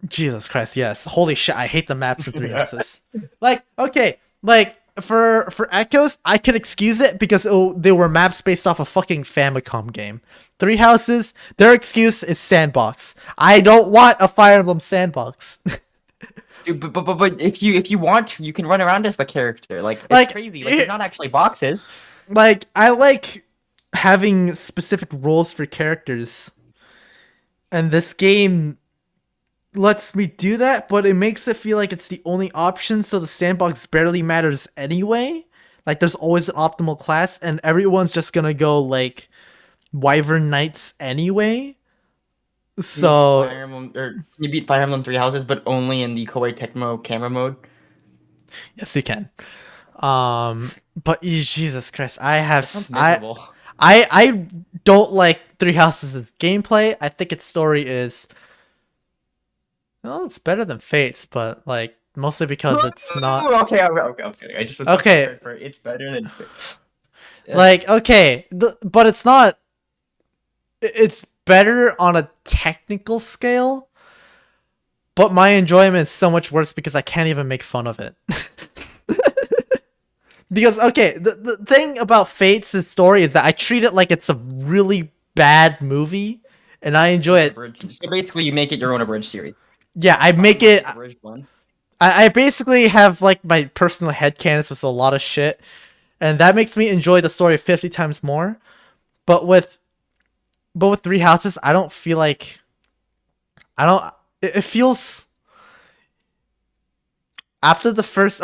Jesus Christ, yes. Holy shit, I hate the maps in Three Houses. Like, okay, like for Echoes, I can excuse it because they were maps based off a fucking Famicom game. Three Houses, their excuse is sandbox. I don't want a Fire Emblem sandbox. Dude, but if you want, you can run around as the character. Like it's crazy. Like they're not actually boxes. Like, I like having specific roles for characters. And this game lets me do that, but it makes it feel like it's the only option, so the sandbox barely matters anyway. Like, there's always an optimal class, and everyone's just gonna go, like, Wyvern Knights anyway. So... You beat Fire Emblem 3 Houses, but only in the Koei Tecmo camera mode? Yes, you can. But Jesus Christ, I don't like Three Houses' gameplay. I think its story is, well, it's better than Fate's, but like mostly because it's not. Okay. I just was for it's better than Fate's. Yeah. Like but it's not. It's better on a technical scale, but my enjoyment is so much worse because I can't even make fun of it. Because, the thing about Fate's story is that I treat it like it's a really bad movie, and I enjoy it. So basically, you make it your own abridged series. Yeah, I make it... I basically have, like, my personal headcanons with a lot of shit, and that makes me enjoy the story 50 times more. But with Three Houses, I don't feel like... It feels... After the first...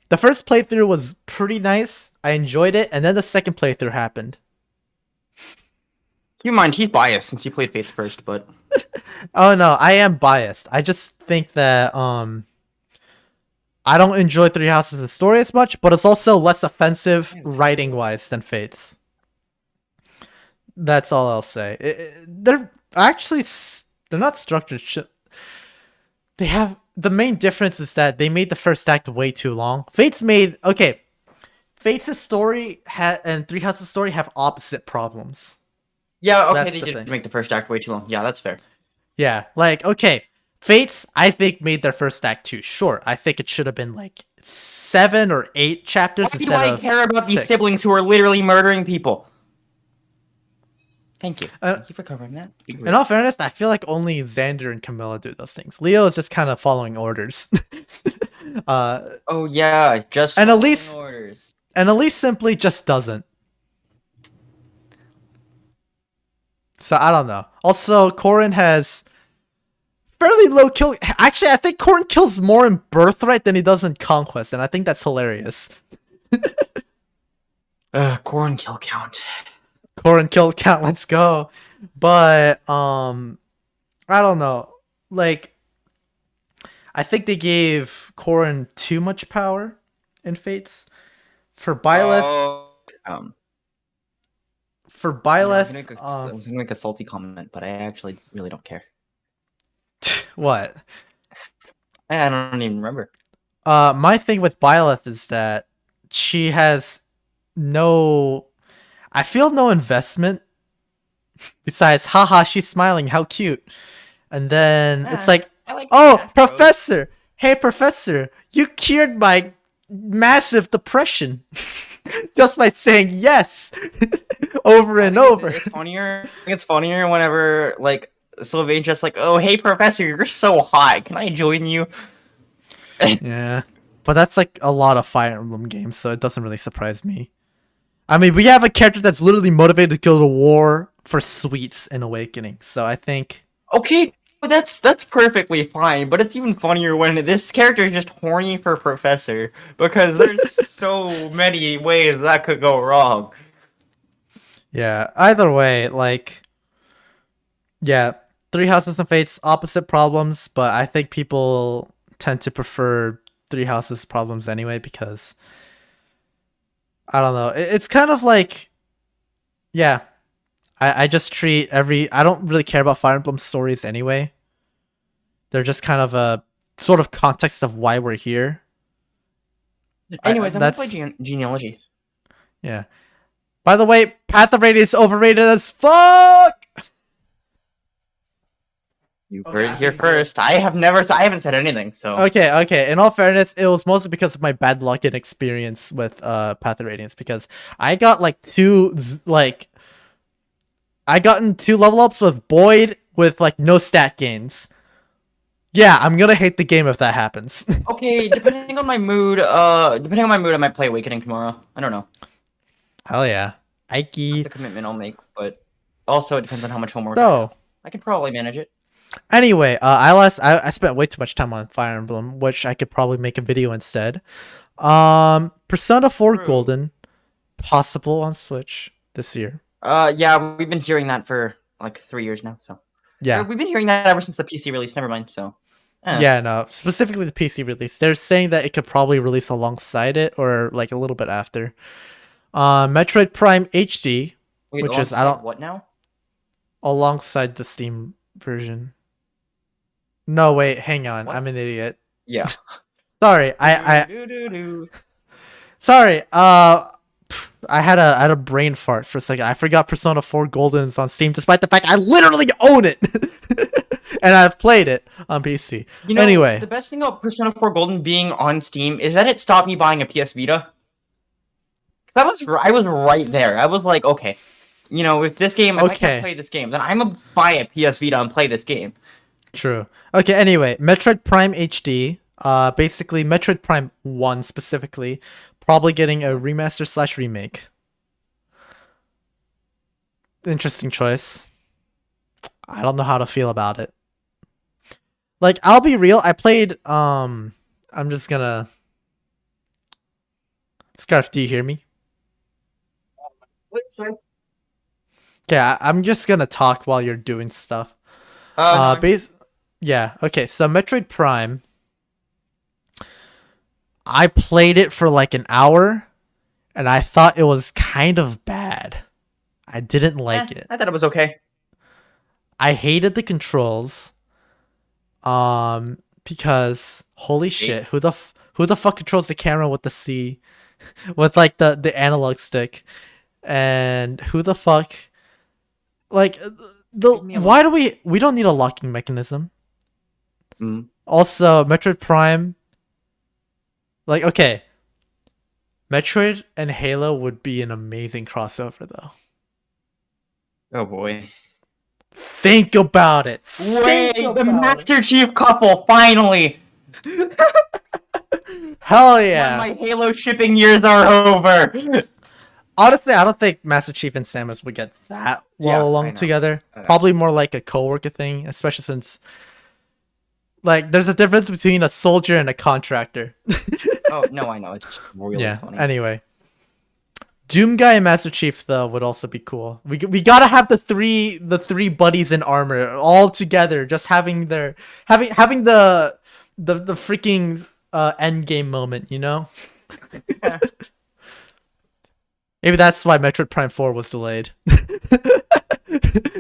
The first playthrough was pretty nice. I enjoyed it, and then the second playthrough happened. Keep in mind, he's biased since he played Fates first, but... Oh no, I am biased. I just think that, I don't enjoy Three Houses' story as much, but it's also less offensive writing-wise than Fates. That's all I'll say. They're not structured. They have... The main difference is that they made the first act way too long. Fates' story and Three Houses' story have opposite problems. Yeah, okay, they did make the first act way too long. Yeah, that's fair. Yeah, Fates, I think, made their first act too short. I think it should have been, 7 or 8 chapters instead of 6. Why do I care about these siblings who are literally murdering people? Thank you. Thank you for covering that. In all fairness, I feel like only Xander and Camilla do those things. Leo is just kind of following orders. Oh yeah, just and Elise orders. And Elise simply just doesn't. So I don't know. Also, Corrin has fairly low kill. Actually, I think Corrin kills more in Birthright than he does in Conquest, and I think that's hilarious. Corrin kill count. Corrin kill count, let's go. But I don't know. I think they gave Corrin too much power in Fates. For Byleth, um, for you know, Byleth, I was gonna make a salty comment, but I actually really don't care. what? I don't even remember. My thing with Byleth is that she has no. I feel no investment besides, haha, she's smiling, how cute. And then it's like, I like oh, that, professor, hey, professor, you cured my massive depression just by saying yes over and over. It's funnier. I think it's funnier whenever like Sylvain's just like, "Oh, hey, professor, you're so hot. Can I join you?" Yeah, but that's like a lot of Fire Emblem games, so it doesn't really surprise me. I mean, we have a character that's literally motivated to go to war for sweets in Awakening, so I think. Okay, but that's perfectly fine. But it's even funnier when this character is just horny for Professor because there's so many ways that could go wrong. Yeah, either way, like, yeah, Three Houses of Fate's opposite problems, but I think people tend to prefer Three Houses problems anyway because I don't know. It's kind of like, yeah, I just treat I don't really care about Fire Emblem stories anyway. They're just kind of a sort of context of why we're here. Anyways, I'm gonna play That's genealogy. yeah. By the way, Path of Radiance overrated as fuck. You heard it here first. I haven't said anything. So Okay. In all fairness, it was mostly because of my bad luck and experience with Path of Radiance because I got like I gotten 2 level ups with Boyd with like no stat gains. Yeah, I'm gonna hate the game if that happens. okay, depending on my mood, I might play Awakening tomorrow. I don't know. Hell yeah, That's Ike. a commitment I'll make, but also it depends on how much homework I So have. I can probably manage it. anyway, I spent way too much time on Fire Emblem, which I could probably make a video instead. Persona 4 True. Golden, possible on Switch this year. Yeah, we've been hearing that for like 3 years now. So Yeah. we've been hearing that ever since the PC release. Never mind. So Yeah, no, specifically the PC release. They're saying that it could probably release alongside it or like a little bit after. Metroid Prime HD, Wait, which is I don't what now? alongside the Steam version. No, wait, hang on. What? I'm an idiot. Yeah. Sorry, sorry. I had a brain fart for a second. I forgot Persona 4 Golden is on Steam, despite the fact I literally own it, and I've played it on PC. You know, anyway, the best thing about Persona 4 Golden being on Steam is that it stopped me buying a PS Vita. Cause I was right there. I was like, okay, you know, if this game, if I can't play this game, then I'm gonna buy a PS Vita and play this game. True. Okay. Anyway, Metroid Prime HD. Basically Metroid Prime 1 specifically, probably getting a remaster / remake. Interesting choice. I don't know how to feel about it. Like, I'll be real, I played I'm just gonna Scarf, do you hear me? Wait, sorry. Okay, I'm just gonna talk while you're doing stuff. No, Yeah, okay, so Metroid Prime, I played it for like an hour, and I thought it was kind of bad. I didn't like it. I thought it was okay. I hated the controls. Because holy shit, who the fuck controls the camera with the C, with like the analog stick, and who the fuck, like why do we don't need a locking mechanism. Also, Metroid Prime, like, okay, Metroid and Halo would be an amazing crossover though. Oh boy. Think about it. Wait, the Master Chief couple, finally! Hell yeah. When my Halo shipping years are over! Honestly, I don't think Master Chief and Samus would get that well along together. Probably more like a co-worker thing, especially since, like, there's a difference between a soldier and a contractor. Oh, no, I know. It's really funny. Anyway. Doom Guy and Master Chief though would also be cool. We gotta have the three buddies in armor all together, just having the freaking end game moment, you know? Maybe that's why Metroid Prime 4 was delayed.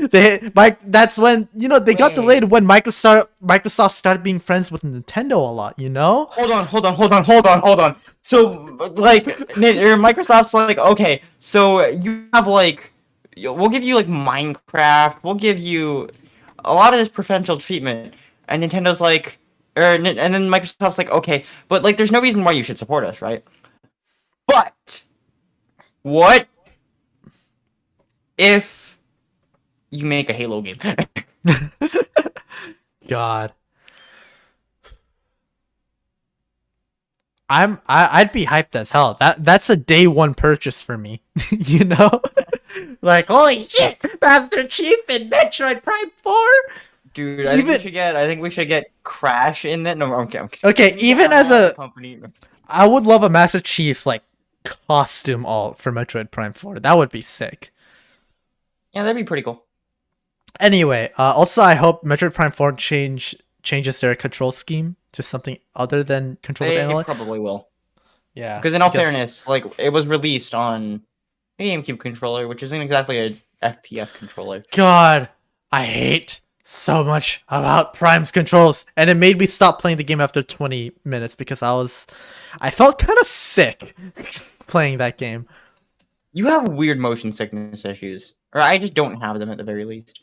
That's when they got delayed when Microsoft started being friends with Nintendo a lot. Hold on. So like Microsoft's like, okay, so you have like, we'll give you like Minecraft, we'll give you a lot of this preferential treatment, and Nintendo's like, and then Microsoft's like, okay, but like, there's no reason why you should support us, right? But what if you make a Halo game? God. I'd be hyped as hell. That's a day one purchase for me. Like, holy shit, Master Chief in Metroid Prime 4? Dude, I think we should get Crash in that. No, okay. Okay, even as a company, I would love a Master Chief like costume alt for Metroid Prime 4. That would be sick. Yeah, that'd be pretty cool. Anyway, also I hope Metroid Prime 4 changes their control scheme to something other than control with analog. It probably will. Yeah. Because in all fairness, like, it was released on a GameCube controller, which isn't exactly a FPS controller. God, I hate so much about Prime's controls, and it made me stop playing the game after 20 minutes because I felt kind of sick playing that game. You have weird motion sickness issues, or I just don't have them at the very least.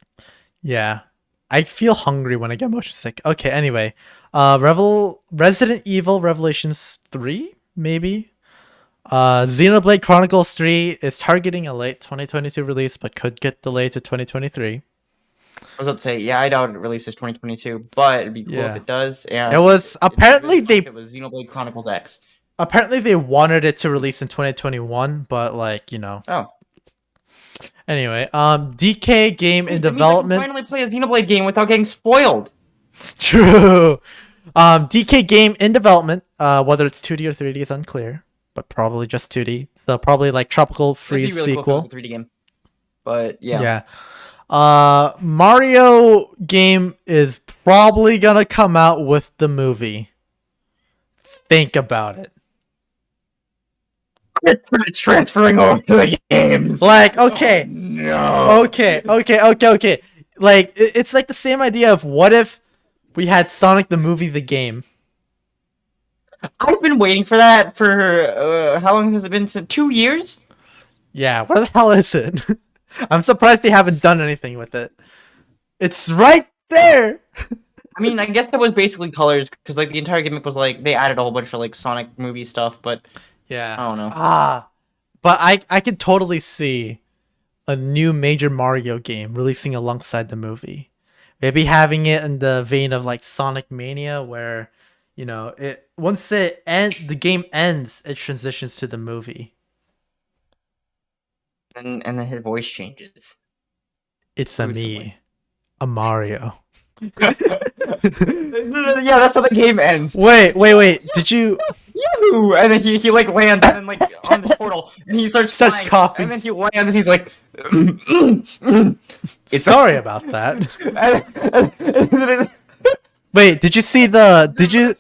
Yeah. I feel hungry when I get motion sick. Okay, anyway. Resident Evil Revelations 3, maybe? Xenoblade Chronicles 3 is targeting a late 2022 release, but could get delayed to 2023. I was about to say, yeah, I doubt it releases 2022, but it'd be cool if it does. And it was apparently it was Xenoblade Chronicles X. Apparently they wanted it to release in 2021, but like, Oh. Anyway, DK game in development. I can finally play a Xenoblade game without getting spoiled. True. DK game in development. Whether it's 2D or 3D is unclear, but probably just 2D. So probably like Tropical Freeze really sequel. Cool if it was a 3D game. But yeah. Yeah. Mario game is probably gonna come out with the movie. Think about it. It's transferring over to the games. Like, okay. Oh, no. Okay. Like, it's like the same idea of what if we had Sonic the movie, the game. I've been waiting for that for, how long has it been? 2 years? Yeah, where the hell is it? I'm surprised they haven't done anything with it. It's right there! I mean, I guess that was basically colors, because, like, the entire gimmick was, like, they added a whole bunch of, like, Sonic movie stuff, but... Yeah. I don't know. But I could totally see a new major Mario game releasing alongside the movie. Maybe having it in the vein of like Sonic Mania, where once the game ends, it transitions to the movie. And then his voice changes. It's a Mario. Yeah, that's how the game ends. Wait. Did you? Yahoo! And then he like lands and then like on this portal and he starts flying, coughing. and then he lands and he's like, Sorry about that. Wait, did you see the? Did you? It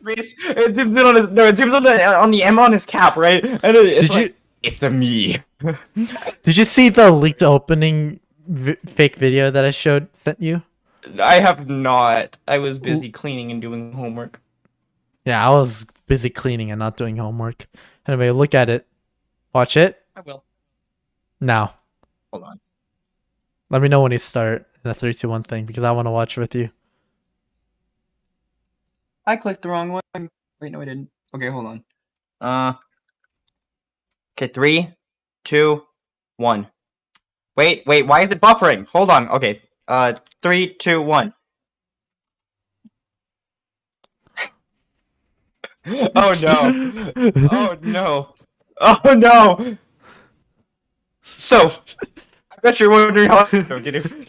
zooms in on his it zooms on the M on his cap, right? And it's a me. Did you see the leaked opening fake video that I sent you? I have not. I was busy cleaning and doing homework. Yeah, I was busy cleaning and not doing homework. Anyway, look at it. Watch it. I will. Now. Hold on. Let me know when you start in the 3, 2, 1 thing because I want to watch with you. I clicked the wrong one. Wait, no, I didn't. Okay, hold on. Okay, 3, 2, 1. Wait, why is it buffering? Hold on. Okay. 3, 2, 1. Oh no. Oh no. Oh no. So, I bet you're wondering how I'm getting.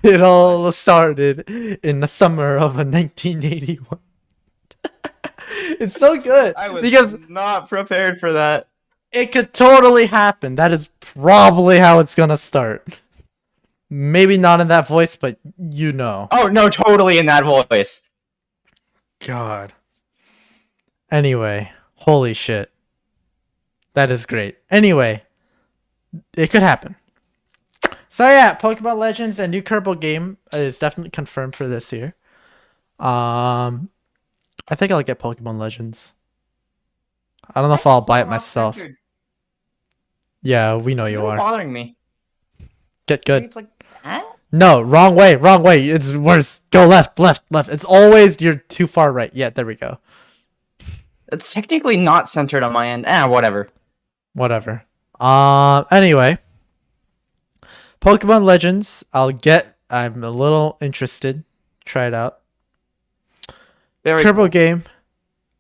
It all started in the summer of 1981. It's so good I was because not prepared for that. it could totally happen. That is probably how it's gonna start. Maybe not in that voice, but you know. Oh no, totally in that voice. God. Anyway, holy shit. That is great. Anyway, it could happen. So yeah, Pokemon Legends, a new Kerbal game is definitely confirmed for this year. I think I'll get Pokemon Legends. I don't know if I'll buy it myself. Yeah, we know you are. Bothering me. Get good. It's like, huh? No, wrong way, wrong way. It's worse. Go left, left, left. It's always you're too far right. Yeah, there we go. It's technically not centered on my end. Whatever. Whatever. Anyway, Pokemon Legends. I'm a little interested. Try it out. Very Kerbal cool. game.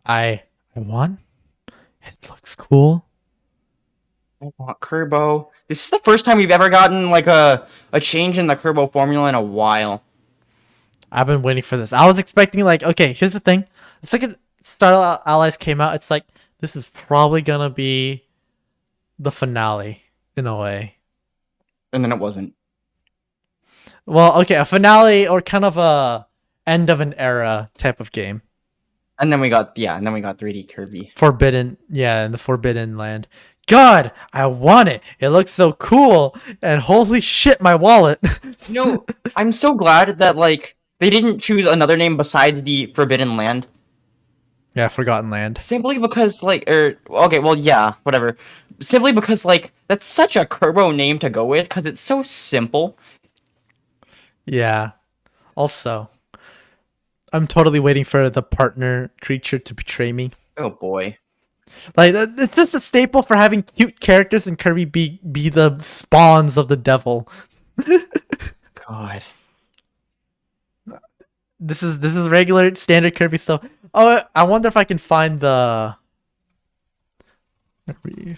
I won. It looks cool. I want Kerbo. This is the first time we've ever gotten like a change in the Kerbo formula in a while. I've been waiting for this. I was expecting like, okay, here's the thing. The second Star Allies came out, it's like this is probably gonna be the finale in a way. And then it wasn't. Well, okay, a finale or kind of a end of an era type of game. And then we got 3D Kirby. Forbidden, yeah, in the Forbidden Land. God, I want it. It looks so cool. And holy shit, my wallet. You know, I'm so glad that like they didn't choose another name besides the Forbidden Land. Yeah, Forgotten Land. Simply because like whatever. Simply because like that's such a Kerbo name to go with because it's so simple. Yeah. Also, I'm totally waiting for the partner creature to betray me. Oh boy. Like it's just a staple for having cute characters and Kirby be the spawns of the devil. God. This is regular standard Kirby stuff. Oh, I wonder if I can find the Kirby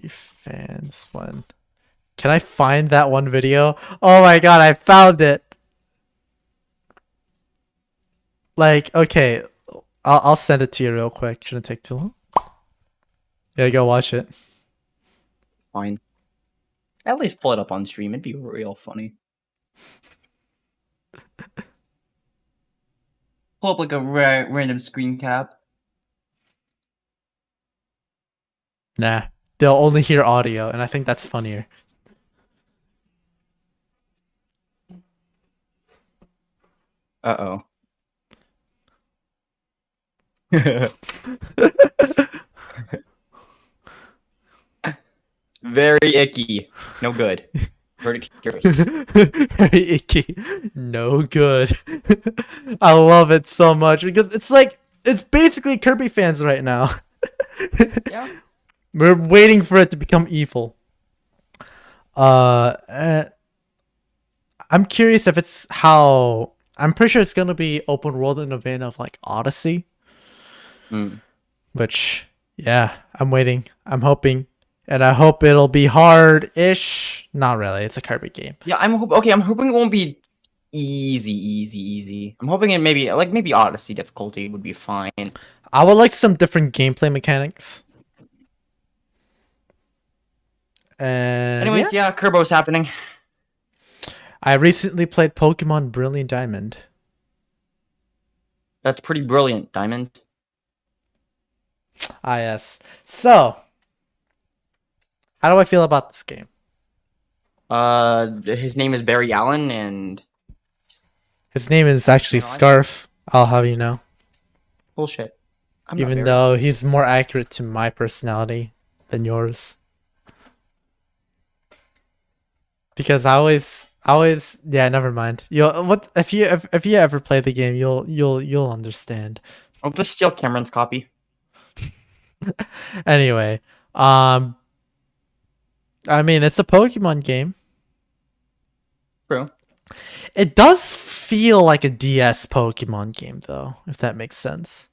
fans one. Can I find that one video? Oh my god, I found it. Like, okay, I'll send it to you real quick. Shouldn't take too long. Yeah, go watch it. Fine. At least pull it up on stream. It'd be real funny. Pull up like a random screen cap. Nah, they'll only hear audio, and I think that's funnier. Uh-oh. Very icky. No good. Very icky. No good. I love it so much because it's basically Kirby fans right now. Yeah. We're waiting for it to become evil. I'm curious if it's how. I'm pretty sure it's gonna be open world in a vein of like Odyssey. Which, yeah, I'm waiting. I'm hoping. And I hope it'll be hard-ish. Not really. It's a Kirby game. Yeah, I'm hoping it won't be easy. I'm hoping it maybe Odyssey difficulty would be fine. I would like some different gameplay mechanics. And anyways, yeah, Kerbo's happening. I recently played Pokemon Brilliant Diamond. That's pretty brilliant, Diamond. Ah, yes. So, how do I feel about this game? His name is Barry Allen, and his name is actually Scarf. I'll have you know. Bullshit. Even though he's more accurate to my personality than yours. Because I always yeah, never mind. If you ever play the game, you'll understand. I'll just steal Cameron's copy. Anyway, I mean, it's a Pokemon game. True. It does feel like a DS Pokemon game, though, if that makes sense.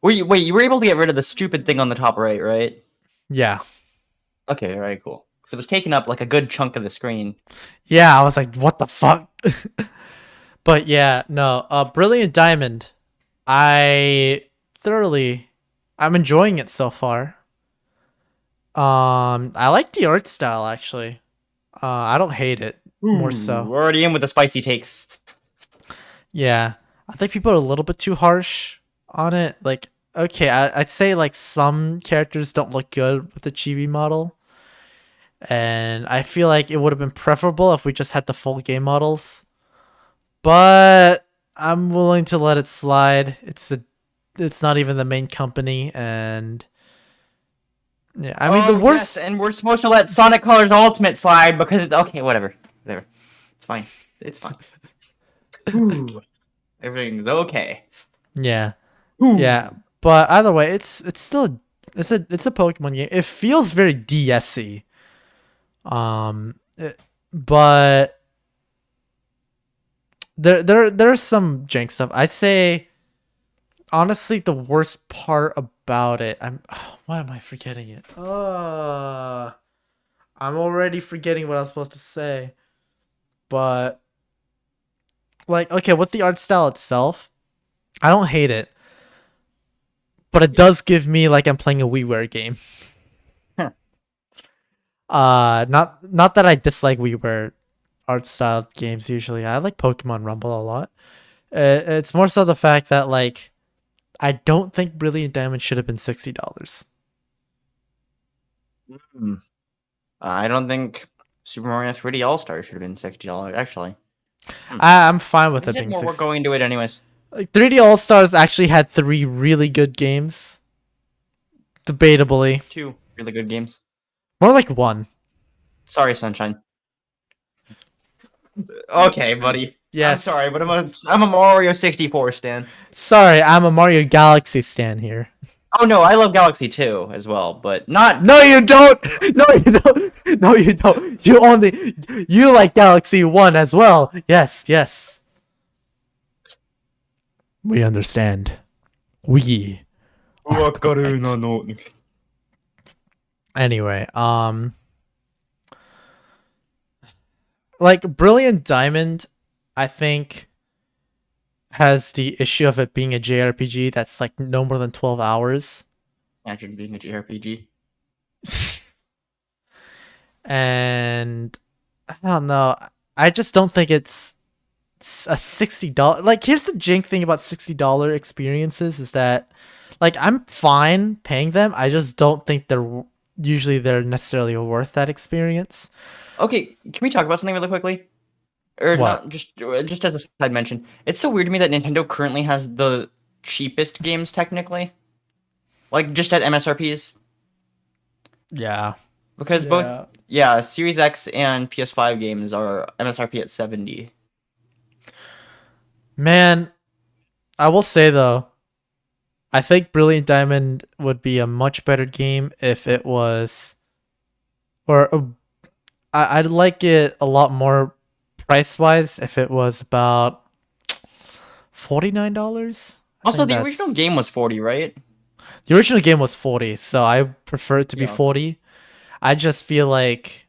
Wait, you were able to get rid of the stupid thing on the top right? Yeah. Okay, alright, cool. Because it was taking up like a good chunk of the screen. Yeah, I was like, what the fuck? But yeah, no, Brilliant Diamond. I'm enjoying it so far. I like the art style actually. I don't hate it. More Ooh, so. we're already in with the spicy takes. Yeah. I think people are a little bit too harsh on it. Like, okay, I'd say like some characters don't look good with the chibi model. And I feel like it would have been preferable if we just had the full game models. But I'm willing to let it slide. It's not even the main company, and yeah, I mean the worst. Yes, and we're supposed to let Sonic Colors Ultimate slide because it's okay. Whatever. It's fine. It's fine. Ooh, everything's okay. Yeah, Ooh. yeah. But either way, it's still it's a Pokemon game. It feels very DSy. But there's some jank stuff. I'd say honestly the worst part about it. Why am I forgetting it? I'm already forgetting what I was supposed to say. But like, okay, with the art style itself, I don't hate it, but it does give me like I'm playing a WiiWare game. Huh. Not that I dislike WiiWare art style games usually. I like Pokemon Rumble a lot. It's more so the fact that like I don't think Brilliant Diamond should have been $60. I don't think Super Mario 3D All Stars should have been $60 actually. I'm fine with it There's being more work 60. going into it anyways. Like 3D All Stars actually had 3 really good games. Debatably, 2 really good games. more like 1. Sorry, Sunshine. Okay, buddy. Yes. I'm sorry, but I'm a Mario 64 stan. Sorry, I'm a Mario Galaxy stan here. Oh no, I love Galaxy 2 as well, but not. No, you don't. No, you don't. No, you don't. You like Galaxy 1 as well. Yes, yes. We understand. We. Anyway, like Brilliant Diamond, I think has the issue of it being a JRPG that's like no more than 12 hours. Imagine being a JRPG. And I don't know. I just don't think it's a $60. Like, here's the jank thing about $60 experiences is that, like, I'm fine paying them. I just don't think they're necessarily worth that experience. Okay, can we talk about something really quickly? Or What? not just as a side mention. It's so weird to me that Nintendo currently has the cheapest games technically. Like just at MSRPs. Yeah. Because both Series X and PS5 games are MSRP at 70. Man, I will say though, I think Brilliant Diamond would be a much better game if it was, I'd like it a lot more price wise if it was about $49. Also, the original game was 40, right? The original game was 40, so I prefer it to be Yeah. 40. I just feel like,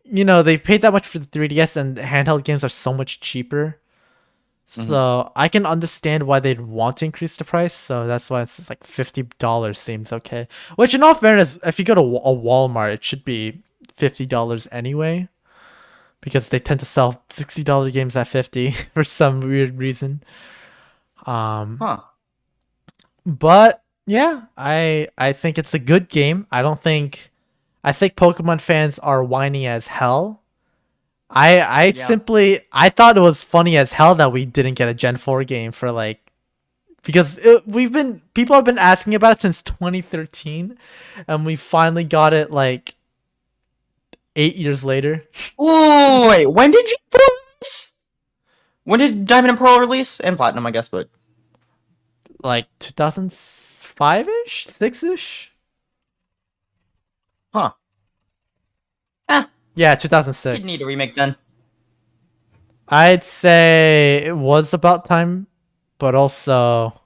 they paid that much for the 3DS and handheld games are so much cheaper. So I can understand why they'd want to increase the price. So that's why it's like $50 seems okay. Which, in all fairness, if you go to a Walmart, it should be $50 anyway, because they tend to sell $60 games at 50 for some weird reason. Huh. But yeah, I think it's a good game. I think Pokemon fans are whiny as hell. I thought it was funny as hell that we didn't get a Gen 4 game for because people have been asking about it since 2013, and we finally got it 8 years later. Oh wait, when did you release? When did Diamond and Pearl release? And Platinum, I guess, but 2005-ish, 6-ish. Huh. Yeah, 2006. You need a remake then. I'd say it was about time, but also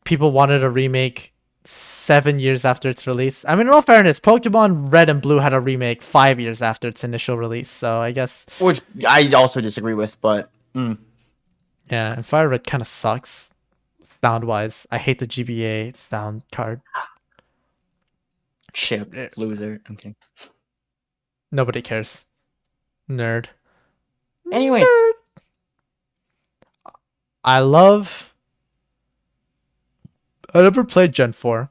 people wanted a remake 7 years after its release. I mean, in all fairness, Pokemon Red and Blue had a remake 5 years after its initial release, so I guess. Which I also disagree with, but. Yeah, and Fire Red kind of sucks. sound wise. I hate the GBA sound card. Chip loser. Okay. Nobody cares. Nerd. Anyways, Nerd. I never played Gen 4.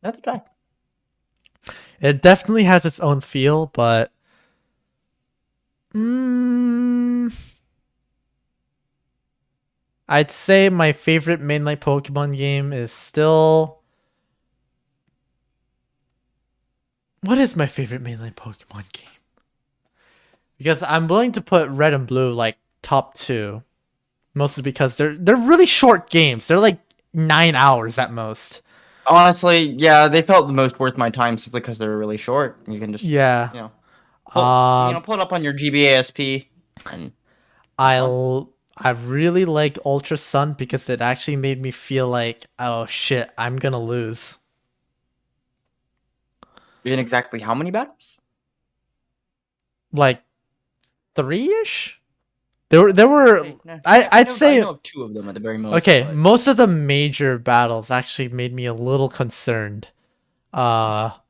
neither did I. It definitely has its own feel, but I'd say my favorite mainline Pokemon game is still. What is my favorite mainline Pokemon game? Because I'm willing to put Red and Blue like top 2, mostly because they're really short games. They're like 9 hours at most. Honestly, yeah, they felt the most worth my time simply because they were really short. You can just pull it up on your GBASP and I really like Ultra Sun because it actually made me feel like, oh shit, I'm gonna lose. in exactly how many battles? Like 3-ish? There were I'd say I know of 2 of them at the very most. Okay, but... most of the major battles actually made me a little concerned. Ultra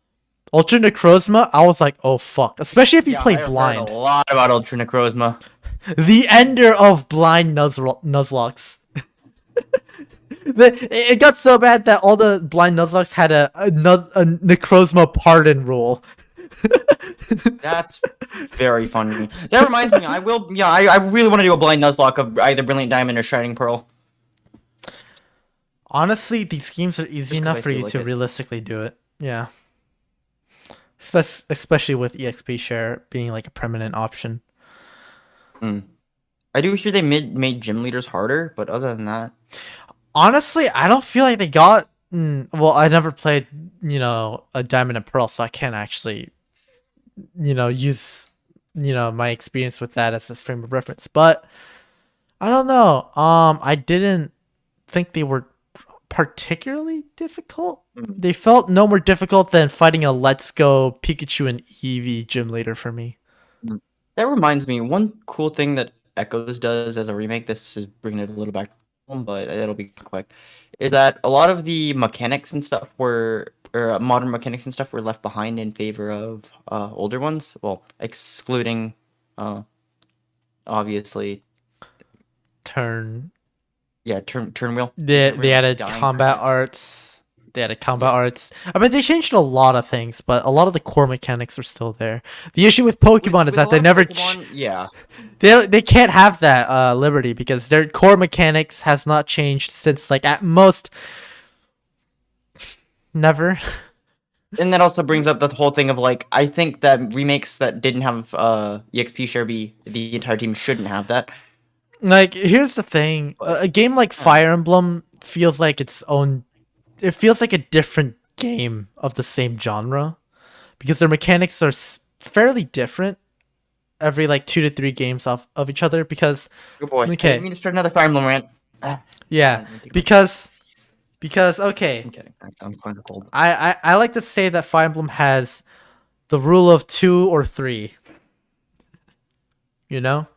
Necrozma, I was like, oh fuck. Especially if you play blind. Heard a lot about Ultra Necrozma. The ender of blind Nuzlocke. It got so bad that all the blind Nuzlocke had a Necrozma pardon rule. That's very funny. That reminds me, I really want to do a blind Nuzlocke of either Brilliant Diamond or Shining Pearl. Honestly, these games are easy enough for you to realistically do it. Yeah. Especially with EXP share being like a permanent option. I do hear they made gym leaders harder, but other than that... Honestly, I don't feel like they got... well, I never played, a Diamond and Pearl, so I can't actually, use, my experience with that as a frame of reference. But, I don't know. I didn't think they were particularly difficult. They felt no more difficult than fighting a Let's Go Pikachu and Eevee gym leader for me. That reminds me, one cool thing that Echoes does as a remake, this is bringing it a little back home, but it'll be quick, is that a lot of the mechanics and stuff modern mechanics and stuff were left behind in favor of older ones. Well, excluding, obviously, turn wheel. They added combat arts. They added combat arts. I mean, they changed a lot of things, but a lot of the core mechanics are still there. The issue with Pokemon is that they never... They can't have that liberty because their core mechanics has not changed since, like, at most... never. And that also brings up the whole thing of, like, I think that remakes that didn't have EXP share the entire team shouldn't have that. Like, here's the thing. A game like Fire Emblem feels like its own... It feels like a different game of the same genre. Because their mechanics are fairly different every, like, 2 to 3 games of each other. Because... Good boy. Okay. I need to start another Fire Emblem rant. Yeah. Because, okay. I'm kidding. I'm kind of cold. I like to say that Fire Emblem has the rule of 2 or 3. You know?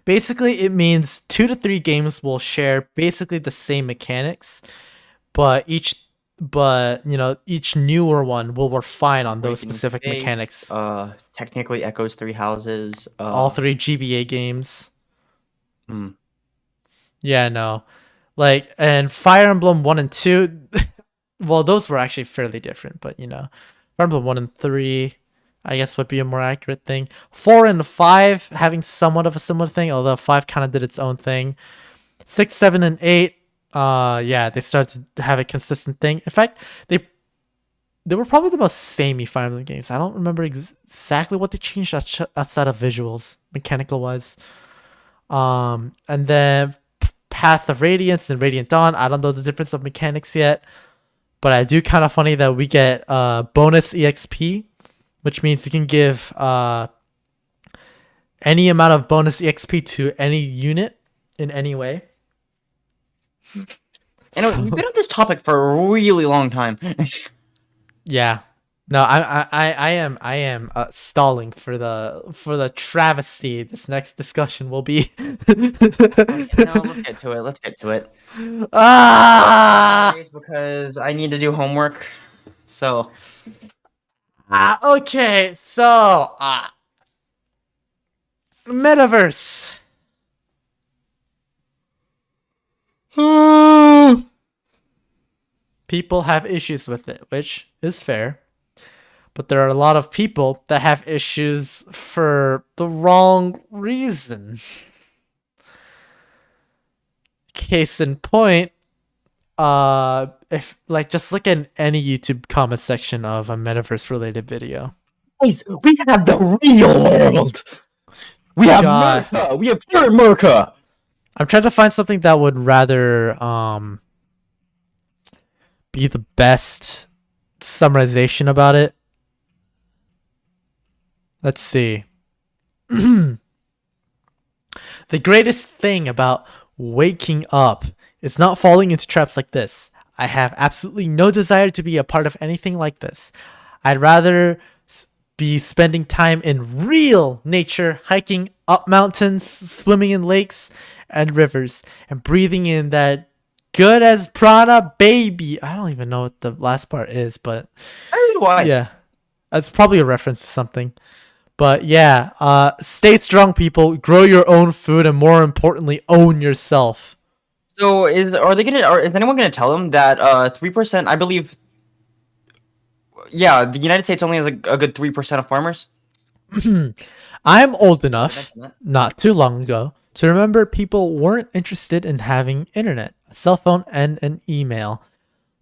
Basically, it means 2 to 3 games will share basically the same mechanics, but each newer one will refine on those specific mechanics. Technically, Echoes 3 Houses. All 3 GBA games. Yeah, no. Like, and Fire Emblem 1 and 2, well, those were actually fairly different, but, Fire Emblem 1 and 3... I guess would be a more accurate thing. 4 and 5 having somewhat of a similar thing, although 5 kind of did its own thing. 6, 7, and 8, they started to have a consistent thing. In fact, they were probably the most samey Fire Emblem games. I don't remember exactly what they changed outside of visuals, mechanical wise. And then Path of Radiance and Radiant Dawn. I don't know the difference of mechanics yet, but I do kind of funny that we get bonus EXP. Which means you can give any amount of bonus EXP to any unit in any way. We've been on this topic for a really long time. Yeah. No, I am stalling for the travesty this next discussion will be. Okay, no, let's get to it. Let's get to it. Ah! Because I need to do homework. So, Okay, so metaverse. People have issues with it, which is fair. But there are a lot of people that have issues for the wrong reason. Case in point, if like just look at any YouTube comment section of a metaverse related video. guys, we have the real world. We have God. America. We have pure America. I'm trying to find something that would rather be the best summarization about it. Let's see. The greatest thing about waking up is not falling into traps like this. I have absolutely no desire to be a part of anything like this. I'd rather be spending time in real nature, hiking up mountains, swimming in lakes and rivers, and breathing in that good as prana baby. I don't even know what the last part is, but Why? yeah, that's probably a reference to something. But yeah, stay strong, people. Grow your own food, and more importantly, own yourself. So is anyone gonna tell them that 3%? I believe. Yeah, the United States only has a good 3% of farmers. I'm old enough, not too long ago, to remember people weren't interested in having internet, a cell phone, and an email.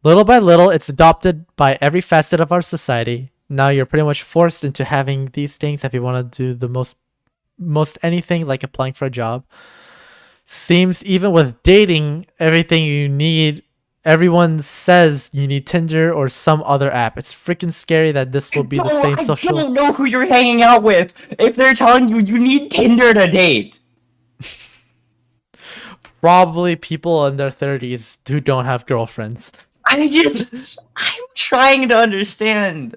Little by little, it's adopted by every facet of our society. Now you're pretty much forced into having these things if you want to do the most anything, like applying for a job. Seems even with dating, everything you need, everyone says you need Tinder or some other app. It's freaking scary that this will be the same social. I don't know who you're hanging out with if they're telling you you need Tinder to date. Probably people in their 30s who don't have girlfriends. I'm trying to understand.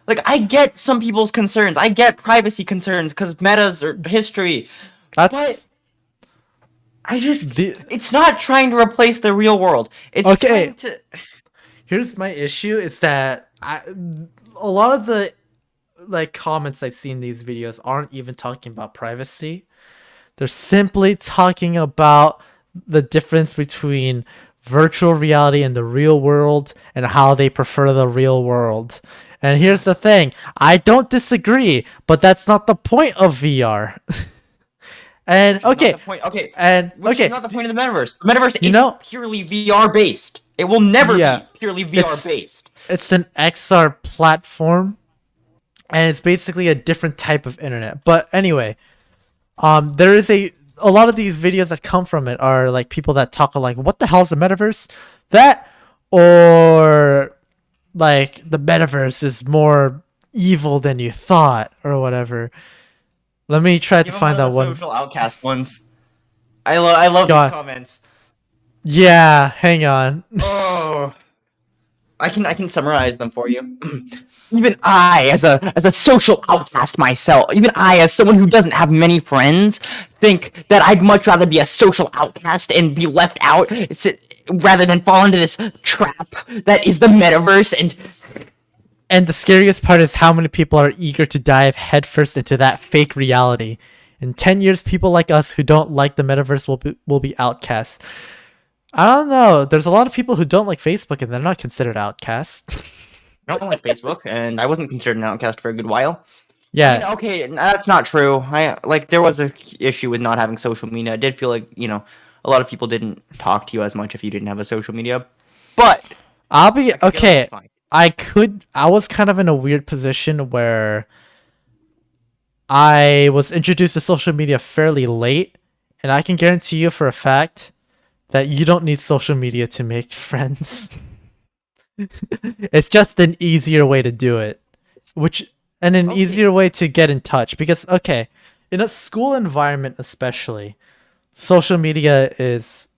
Like, I get some people's concerns. I get privacy concerns because metas or history. But it's not trying to replace the real world. It's okay. Trying to. Here's my issue: is that a lot of the comments I see in these videos aren't even talking about privacy. They're simply talking about the difference between virtual reality and the real world and how they prefer the real world. And here's the thing, I don't disagree, but that's not the point of VR. And okay, Which is not the point of the metaverse. The metaverse is purely VR based. It will never be purely VR based. It's an XR platform, and it's basically a different type of internet. But anyway, there is a lot of these videos that come from it are like people that talk like, what the hell is the metaverse? That, or like the metaverse is more evil than you thought, or whatever. Let me try to find that one. Social outcast ones. I love these comments. Yeah, hang on. Oh, I can summarize them for you. Even I, as a social outcast myself, even I, as someone who doesn't have many friends, think that I'd much rather be a social outcast and be left out, rather than fall into this trap that is the metaverse. And the scariest part is how many people are eager to dive headfirst into that fake reality. In 10 years, people like us who don't like the metaverse will be outcasts. I don't know. There's a lot of people who don't like Facebook, and they're not considered outcasts. I don't like Facebook, and I wasn't considered an outcast for a good while. Yeah. I mean, okay, that's not true. There was a issue with not having social media. I did feel like, a lot of people didn't talk to you as much if you didn't have a social media. But I'll be okay. I was kind of in a weird position where I was introduced to social media fairly late, and I can guarantee you for a fact that you don't need social media to make friends. It's just an easier way to do it, and an easier way to get in touch. Because okay, in a school environment especially, social media is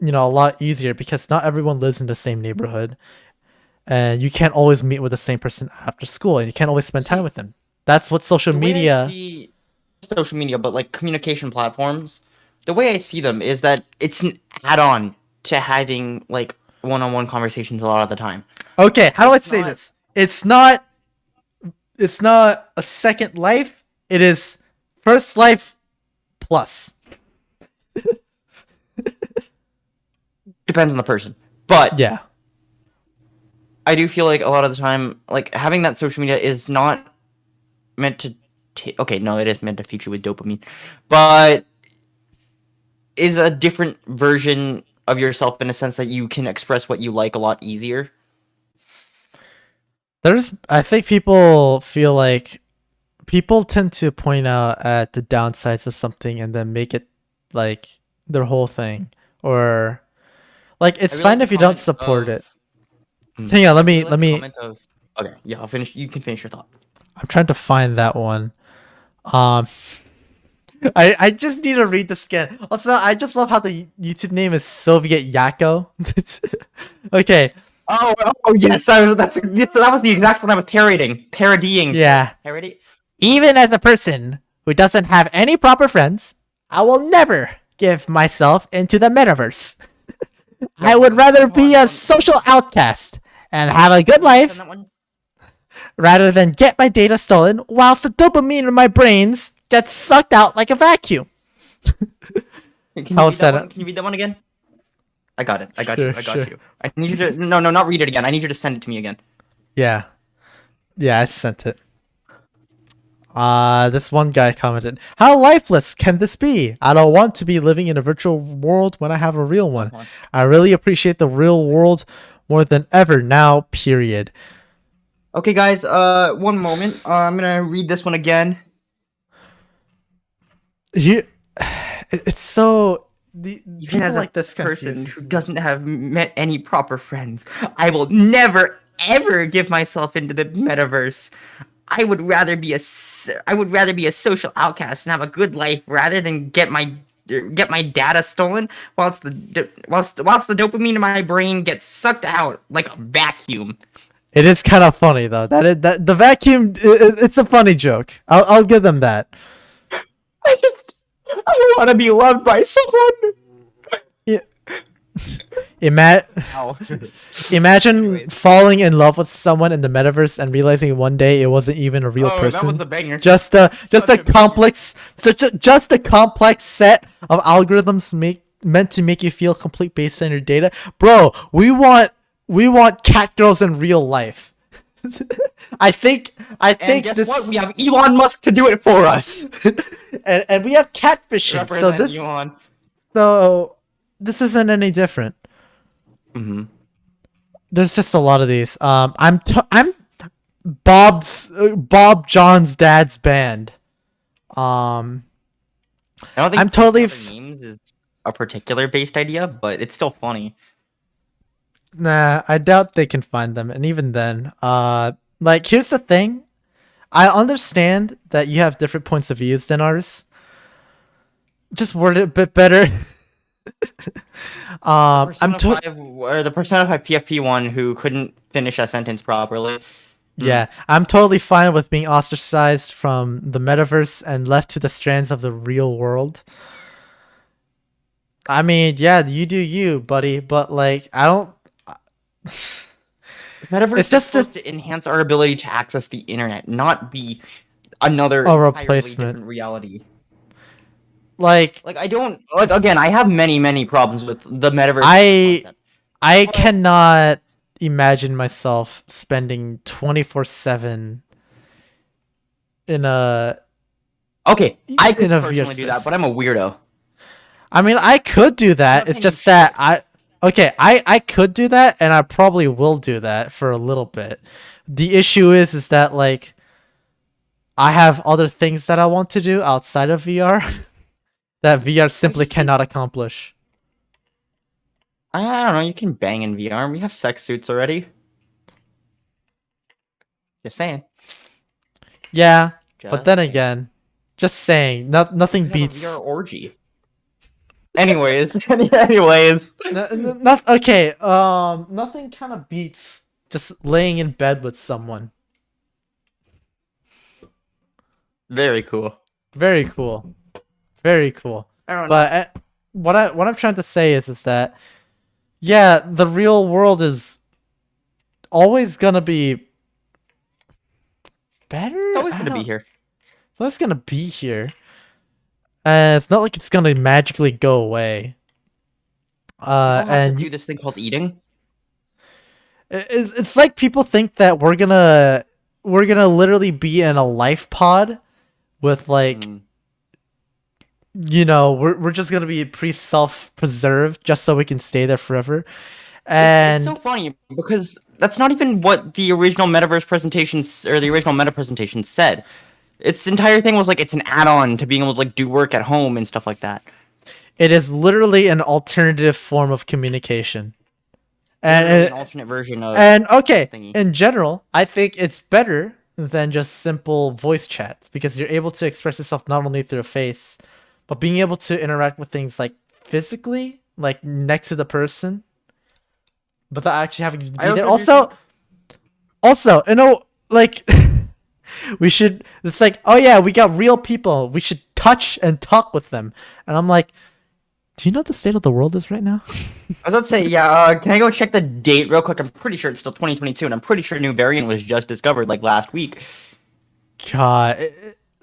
a lot easier because not everyone lives in the same neighborhood. and you can't always meet with the same person after school, and you can't always spend time with them. That's what social The way I media. see social media, but like communication platforms, the way I see them is that it's an add-on to having like one-on-one conversations a lot of the time. Okay, how do I It's say not- this? It's not. It's not a second life. It is first life plus. Depends on the person, but Yeah. I do feel like a lot of the time, like having that social media is not meant to. Okay, no, it is meant to feed you with dopamine, but is a different version of yourself in a sense that you can express what you like a lot easier. I think people feel like people tend to point out at the downsides of something and then make it like their whole thing, or like it's I really fine like if the you don't comment support of- it. Hang on, I really like let the me. comment of. Okay, yeah, I'll finish. You can finish your thought. I'm trying to find that one. Um, I just need to read this again. Also, I just love how the YouTube name is Soviet Yakko. Okay, Oh yes, that was the exact one I was parodying. yeah. Parody. Even as a person who doesn't have any proper friends, I will never give myself into the metaverse. I would rather be a social outcast and have a good life rather than get my data stolen whilst the dopamine in my brains gets sucked out like a vacuum. How's that? Can you read that one again? I got it. I got Sure, you. I got sure. you. I need you to no, not read it again. I need you to send it to me again. Yeah. Yeah, I sent it. This one guy commented, "How lifeless can this be? I don't want to be living in a virtual world when I have a real one. I really appreciate the real world more than ever now, period." Okay, guys. One moment. I'm gonna read this one again. It's so Even people as a like this person who doesn't have met any proper friends, I will never ever give myself into the metaverse. I would rather be a social outcast and have a good life rather than get my data stolen whilst the dopamine in my brain gets sucked out like a vacuum. It is kind of funny though. That the vacuum. It's a funny joke. I'll give them that. I want to be loved by someone. Yeah. Ow. Imagine Anyways. falling in love with someone in the metaverse and realizing one day it wasn't even a real person. That was a banger. Just a banger. complex just a complex set of algorithms meant to make you feel complete based on your data. Bro, we want cat girls in real life. I think And guess this, what? We have Elon Musk to do it for us. and we have catfishing. Represent Elon. So this isn't any different. Mm-hmm. There's just a lot of these. I'm Bob John's dad's band. I don't think I'm totally memes is a particular based idea, but it's still funny. Nah, I doubt they can find them, and even then, like here's the thing. I understand that you have different points of views than ours. Just word it a bit better. Or the Persona 5 PFP one who couldn't finish a sentence properly. Yeah, I'm totally fine with being ostracized from the metaverse and left to the strands of the real world. I mean, yeah, you do you, buddy, but like, I don't. Metaverse It's just is supposed to enhance our ability to access the internet, not be another A entirely replacement. different reality. Like, I don't again. I have many problems with the metaverse. I concept. cannot imagine myself spending 24/7 in a. Okay, I could in a personally VR do that, space. but I'm a weirdo. I mean, I could do that. It's saying just you that I could do that, and I probably will do that for a little bit. The issue is that like I have other things that I want to do outside of VR that VR simply cannot accomplish. I don't know. You can bang in VR. We have sex suits already. Just saying. Yeah, but Just then saying. again, just saying, nothing We have beats. a VR orgy. Anyways, anyways. Not okay. Nothing kind of beats just laying in bed with someone. Very cool. Very cool. Very cool. I don't know. But what I'm trying to say is that yeah, the real world is always gonna be better. It's always gonna be here. It's always gonna be here. It's not like it's gonna magically go away. And do this thing called eating. it's like people think that we're gonna literally be in a life pod with like we're just gonna be self-preserved just so we can stay there forever. And it's so funny because that's not even what the original metaverse presentations or the original meta presentation said. Its entire thing was like it's an add-on to being able to like do work at home and stuff like that. It is literally an alternative form of communication. And an alternate version of in general, I think it's better than just simple voice chats because you're able to express yourself not only through a face, but being able to interact with things like physically, like next to the person, without actually having to be there. Also, like we should. It's like, oh yeah, we got real people. We should touch and talk with them. And I'm like, do you know what the state of the world is right now? I was about to say, yeah. Can I go check the date real quick? I'm pretty sure it's still 2022, and I'm pretty sure a new variant was just discovered like last week. God,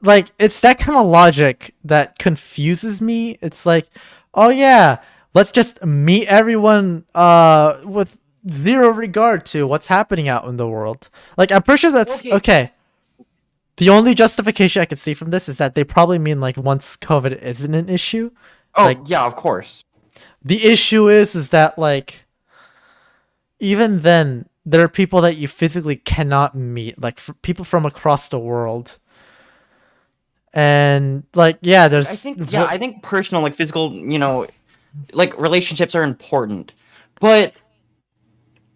it's that kind of logic that confuses me. It's like, oh yeah, let's just meet everyone with zero regard to what's happening out in the world. Like, I'm pretty sure that's okay. The only justification I can see from this is that they probably mean like once COVID isn't an issue. Oh, like, yeah, of course. The issue is that like even then there are people that you physically cannot meet, like people from across the world. And like there's I think personal like physical, like relationships are important. But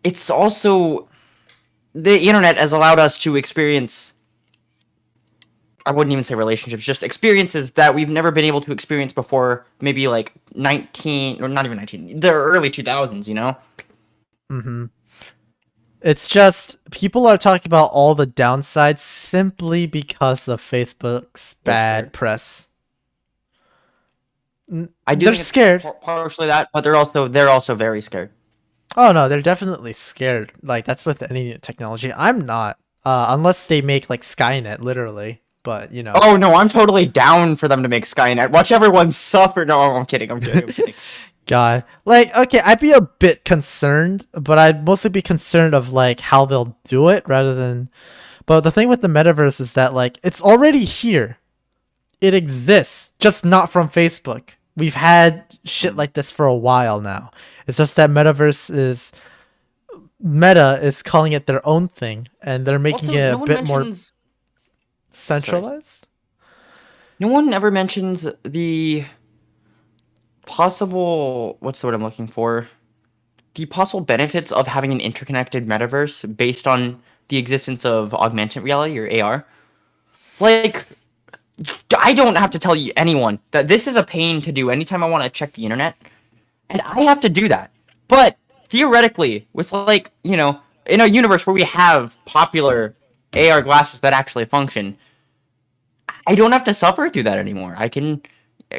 it's also the internet has allowed us to experience I wouldn't even say relationships, just experiences that we've never been able to experience before, maybe like 19, or not even 19, the early 2000s, Mm-hmm. It's just, people are talking about all the downsides simply because of Facebook's bad press. They're scared. Partially that, but they're also very scared. Oh no, they're definitely scared. Like, that's with any new technology. I'm not. Unless they make like Skynet, literally. But Oh no, I'm totally down for them to make Skynet. Watch everyone suffer. No, I'm kidding. I'm kidding. God, like, okay, I'd be a bit concerned, but I'd mostly be concerned of like how they'll do it rather than. But the thing with the metaverse is that like it's already here. It exists, just not from Facebook. We've had shit like this for a while now. It's just that Meta is calling it their own thing, and they're making it a bit more centralized. Sorry. No one ever mentions the possible, what's the word I'm looking for? The possible benefits of having an interconnected metaverse based on the existence of augmented reality or AR. Like, I don't have to tell anyone that this is a pain to do anytime I want to check the internet. And I have to do that. But theoretically, with like, in a universe where we have popular AR glasses that actually function, I don't have to suffer through that anymore. I can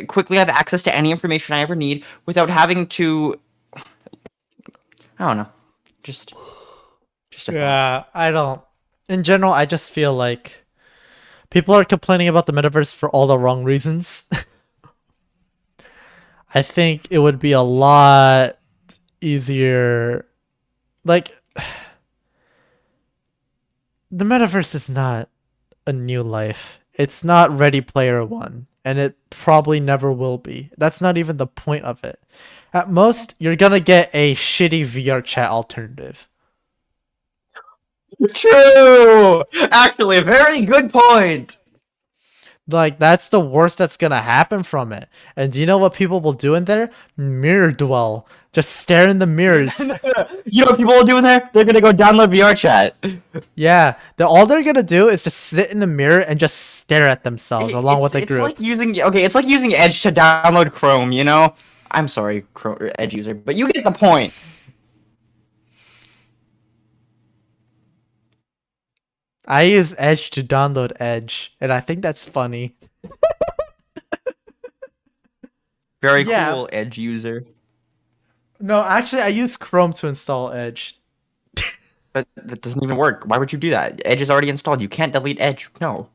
quickly have access to any information I ever need without having to, I don't know, just I don't. In general, I just feel like people are complaining about the metaverse for all the wrong reasons. I think it would be a lot easier. Like, the metaverse is not a new life. It's not Ready Player One, and it probably never will be. That's not even the point of it. At most, you're gonna get a shitty VR chat alternative. True! Actually, a very good point! Like, that's the worst that's gonna happen from it. And do you know what people will do in there? Mirror dwell. Just stare in the mirrors. You know what people will do in there? They're gonna go download VR chat. Yeah. All they're gonna do is just sit in the mirror and just stare at themselves along with a group. It's like using Edge to download Chrome, I'm sorry, Edge user, but you get the point. I use Edge to download Edge, and I think that's funny. Very Yeah. cool, Edge user. No, actually, I use Chrome to install Edge. But that doesn't even work. Why would you do that? Edge is already installed. You can't delete Edge. No.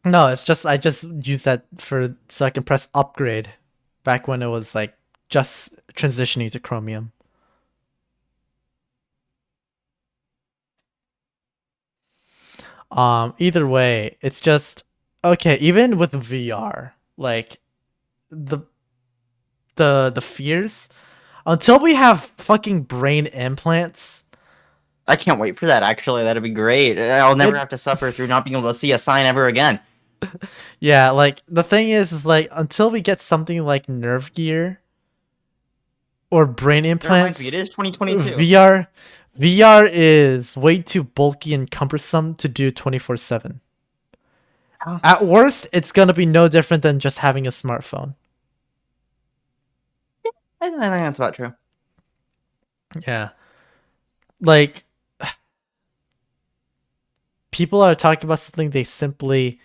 No, it's just I just use that for so I can press upgrade back when it was like just transitioning to Chromium. Either way, it's just okay, even with VR, like the the fears until we have fucking brain implants. I can't wait for that, actually. That'd be great. I'll never have to suffer through not being able to see a sign ever again. Yeah, like the thing is like until we get something like nerve gear or brain implants, It is 2022. VR is way too bulky and cumbersome to do 24/7. Oh. At worst, it's gonna be no different than just having a smartphone. I think that's about true. Yeah. Like people are talking about something they simply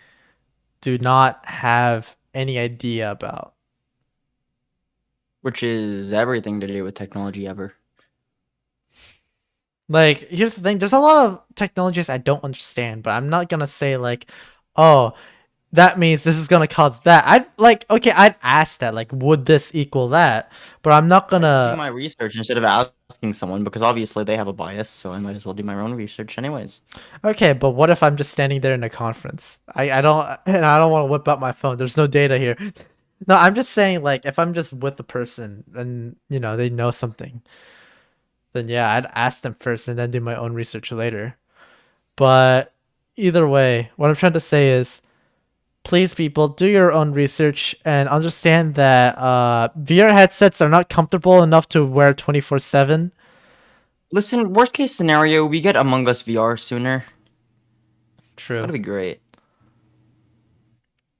do not have any idea about. Which is everything to do with technology ever. Like, here's the thing, there's a lot of technologies I don't understand, but I'm not gonna say like, oh, that means this is gonna cause that. I'd ask that, like, would this equal that? But I'm not Do gonna. my research instead of asking someone because obviously they have a bias, so I might as well do my own research anyways. Okay, but what if I'm just standing there in a conference? I don't want to whip out my phone. There's no data here. No, I'm just saying like if I'm just with the person and they know something, then yeah, I'd ask them first and then do my own research later. But either way, what I'm trying to say is please people do your own research and understand that VR headsets are not comfortable enough to wear 24/7. Listen, worst case scenario, we get Among Us VR sooner. True. That'd be great.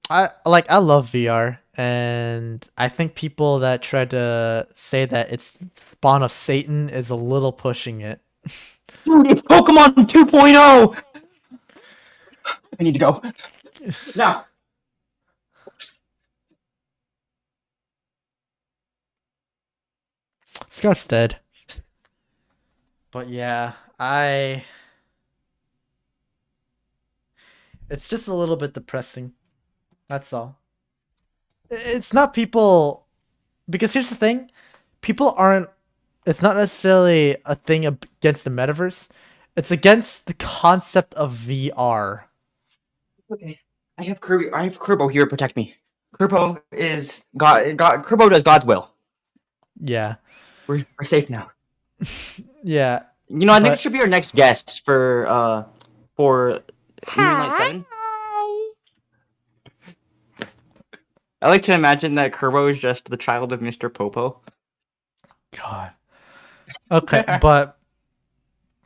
I love VR, and I think people that try to say that it's spawn of Satan is a little pushing it. Dude, it's Pokemon 2.0! I need to go. Now. Scott's dead. But yeah, it's just a little bit depressing. That's all. It's not people, because here's the thing, people aren't. It's not necessarily a thing against the metaverse. It's against the concept of VR. Okay. I have Kerbo here to protect me. Kerbo is God. Kerbo does God's will. Yeah. We're safe now. Yeah. I think it should be our next guest for Moonlight 7. I like to imagine that Kerbo is just the child of Mr. Popo. God. Okay, but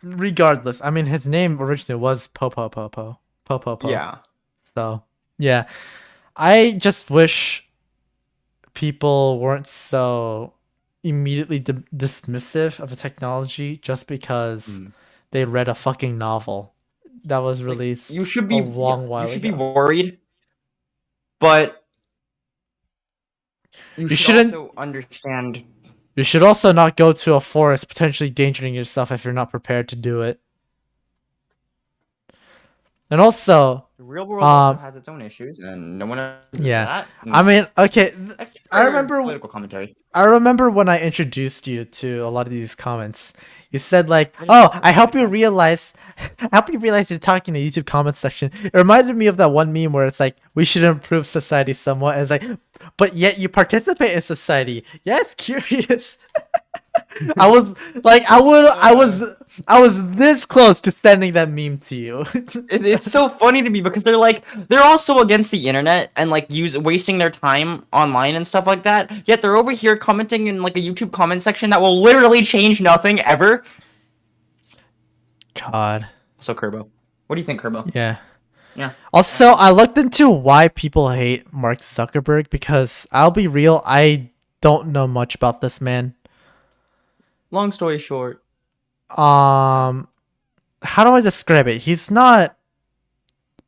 regardless, I mean, his name originally was Popo. Yeah. So, yeah. I just wish people weren't so immediately dismissive of a technology just because they read a fucking novel that was released you should be a long while ago. You should be worried, but you shouldn't also understand. You should also not go to a forest, potentially endangering yourself if you're not prepared to do it. And also, the real world also has its own issues, and no one that. I mean, okay, I remember political commentary. I remember when I introduced you to a lot of these comments. You said like, "Oh, I hope you realize you're talking in the YouTube comments section." It reminded me of that one meme where it's like, "We should improve society somewhat." And it's like, but yet you participate in society. Yes, curious. I was like, I was this close to sending that meme to you. It's so funny to me because they're also against the internet and like wasting their time online and stuff like that. Yet they're over here commenting in like a YouTube comment section that will literally change nothing ever. God. So Kerbo, what do you think, Kerbo? Yeah. Yeah. Also, I looked into why people hate Mark Zuckerberg because I'll be real, I don't know much about this man. Long story short, how do I describe it? He's not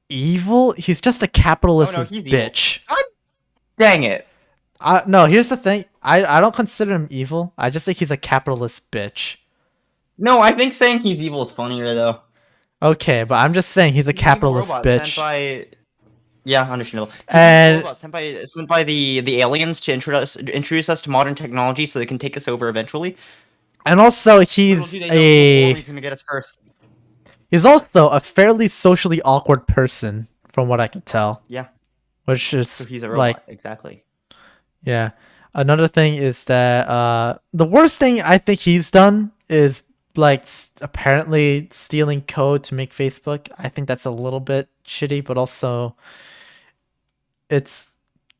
evil? He's just a Oh capitalist no, he's evil. bitch. God dang it. No, here's the thing. I don't consider him evil. I just think he's a capitalist bitch. No, I think saying he's evil is funnier though. Okay, but I'm just saying he's a He's an evil capitalist robot sent bitch. by. Yeah, understandable. He's an evil And robot sent by the aliens to introduce us to modern technology so they can take us over eventually. also Little do they know he's gonna get us first. he's also a fairly socially awkward person from what I can tell. Yeah. Which is So he's a robot, like exactly. yeah. Another thing is that the worst thing I think he's done is like apparently stealing code to make Facebook. I think that's a little bit shitty, but also it's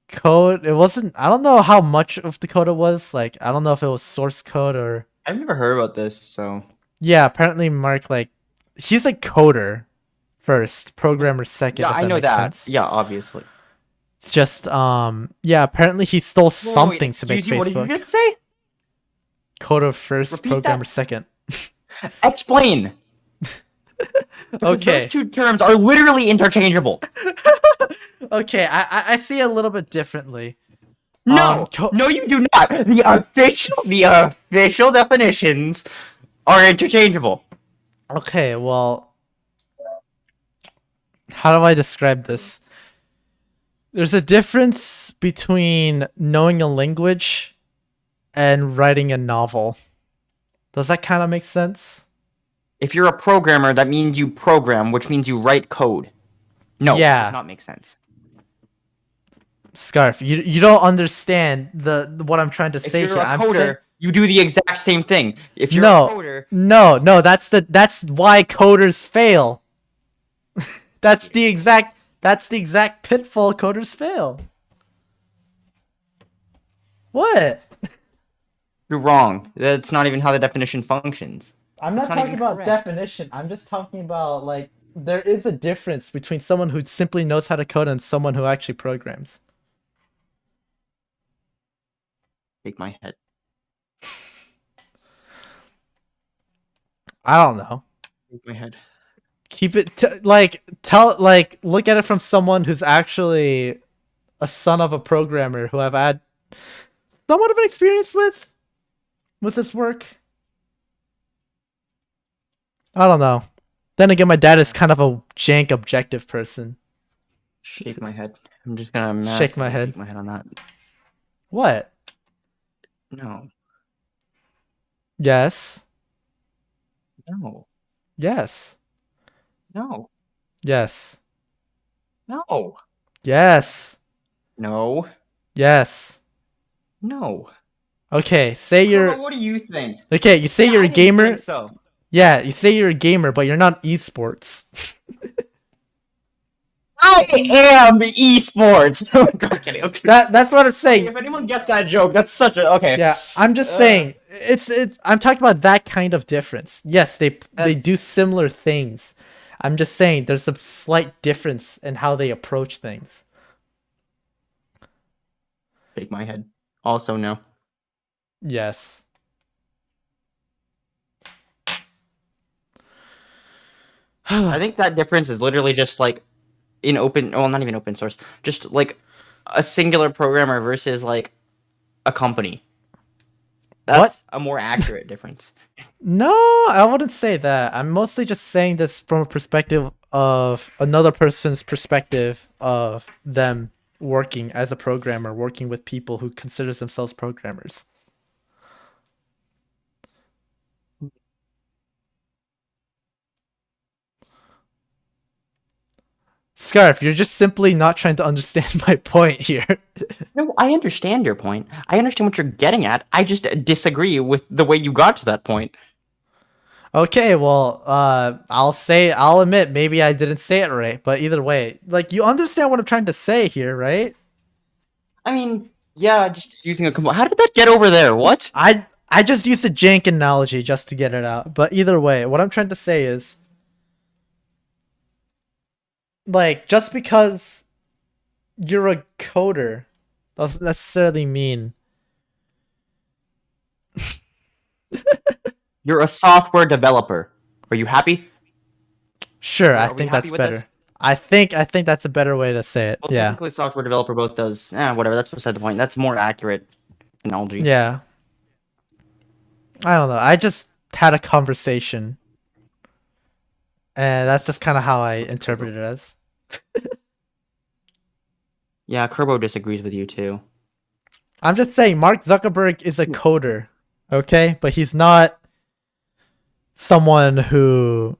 code. It wasn't. I don't know how much of the code it was. Like I don't know if it was source code or. I've never heard about this, so Yeah, apparently Mark like he's a coder first, programmer second. yeah, If I that know makes that. sense. Yeah, obviously. It's just yeah. Apparently he stole Whoa, something to make excuse you, what did you Facebook. just say? Coder first, Repeat programmer that. second. Explain. Because Okay. those two terms are literally interchangeable. Okay, I see it a little bit differently. No, no, you do not. The official definitions are interchangeable. Okay, well, how do I describe this? There's a difference between knowing a language and writing a novel. Does that kind of make sense? If you're a programmer, that means you program, which means you write code. No, Yeah. that does not make sense. Scarf, you don't understand the what I'm trying to say If you're here. a coder, you do the exact same thing. If you're No. a coder, no, that's why coders fail. that's the exact pitfall coders fail. What? you're wrong. That's not even how the definition functions. I'm That's not not talking even about correct. definition. I'm just talking about like there is a difference between someone who simply knows how to code and someone who actually programs. Shake my head. I don't know. Shake my head. Keep it look at it from someone who's actually a son of a programmer who I've had somewhat of an experience with this work. I don't know. Then again, my dad is kind of a jank objective person. Shake my head. I'm just gonna Shake my head. Shake my head on that. What? No. Yes. No. Yes. No. Yes. No. Yes. No. Yes. No. Okay, say you're What do you think? okay. You say Yeah, you're I a didn't gamer. think so. Yeah, you say you're a gamer, but you're not esports. I am esports. Okay. That's what I'm saying. If anyone gets that joke, that's such a okay. Yeah, I'm just saying it's I'm talking about that kind of difference. Yes, they do similar things. I'm just saying there's a slight difference in how they approach things. Shake my head. Also, no. Yes. I think that difference is literally just like in open, well, not even open source, just like a singular programmer versus like a company. That's What? a more accurate difference. No, I wouldn't say that. I'm mostly just saying this from a perspective of another person's perspective of them working as a programmer, working with people who considers themselves programmers. Scarf, you're just simply not trying to understand my point here. No, I understand your point. I understand what you're getting at. I just disagree with the way you got to that point. Okay, well, I'll admit maybe I didn't say it right, but either way, like you understand what I'm trying to say here, right? I mean, yeah, just using a How did that get over there? What? I just used a jank analogy just to get it out, but either way, what I'm trying to say is like just because you're a coder doesn't necessarily mean You're a software developer. Are you happy? sure, I Are we think happy that's with better. this? I think that's a better way to say it. Well, Yeah. technically, software developer both does. Whatever. That's beside the point. That's more accurate analogy. Yeah. I don't know. I just had a conversation, and that's just kind of how I interpreted it as. Yeah, Kerbo disagrees with you too. I'm just saying, Mark Zuckerberg is a coder, okay, but he's not someone who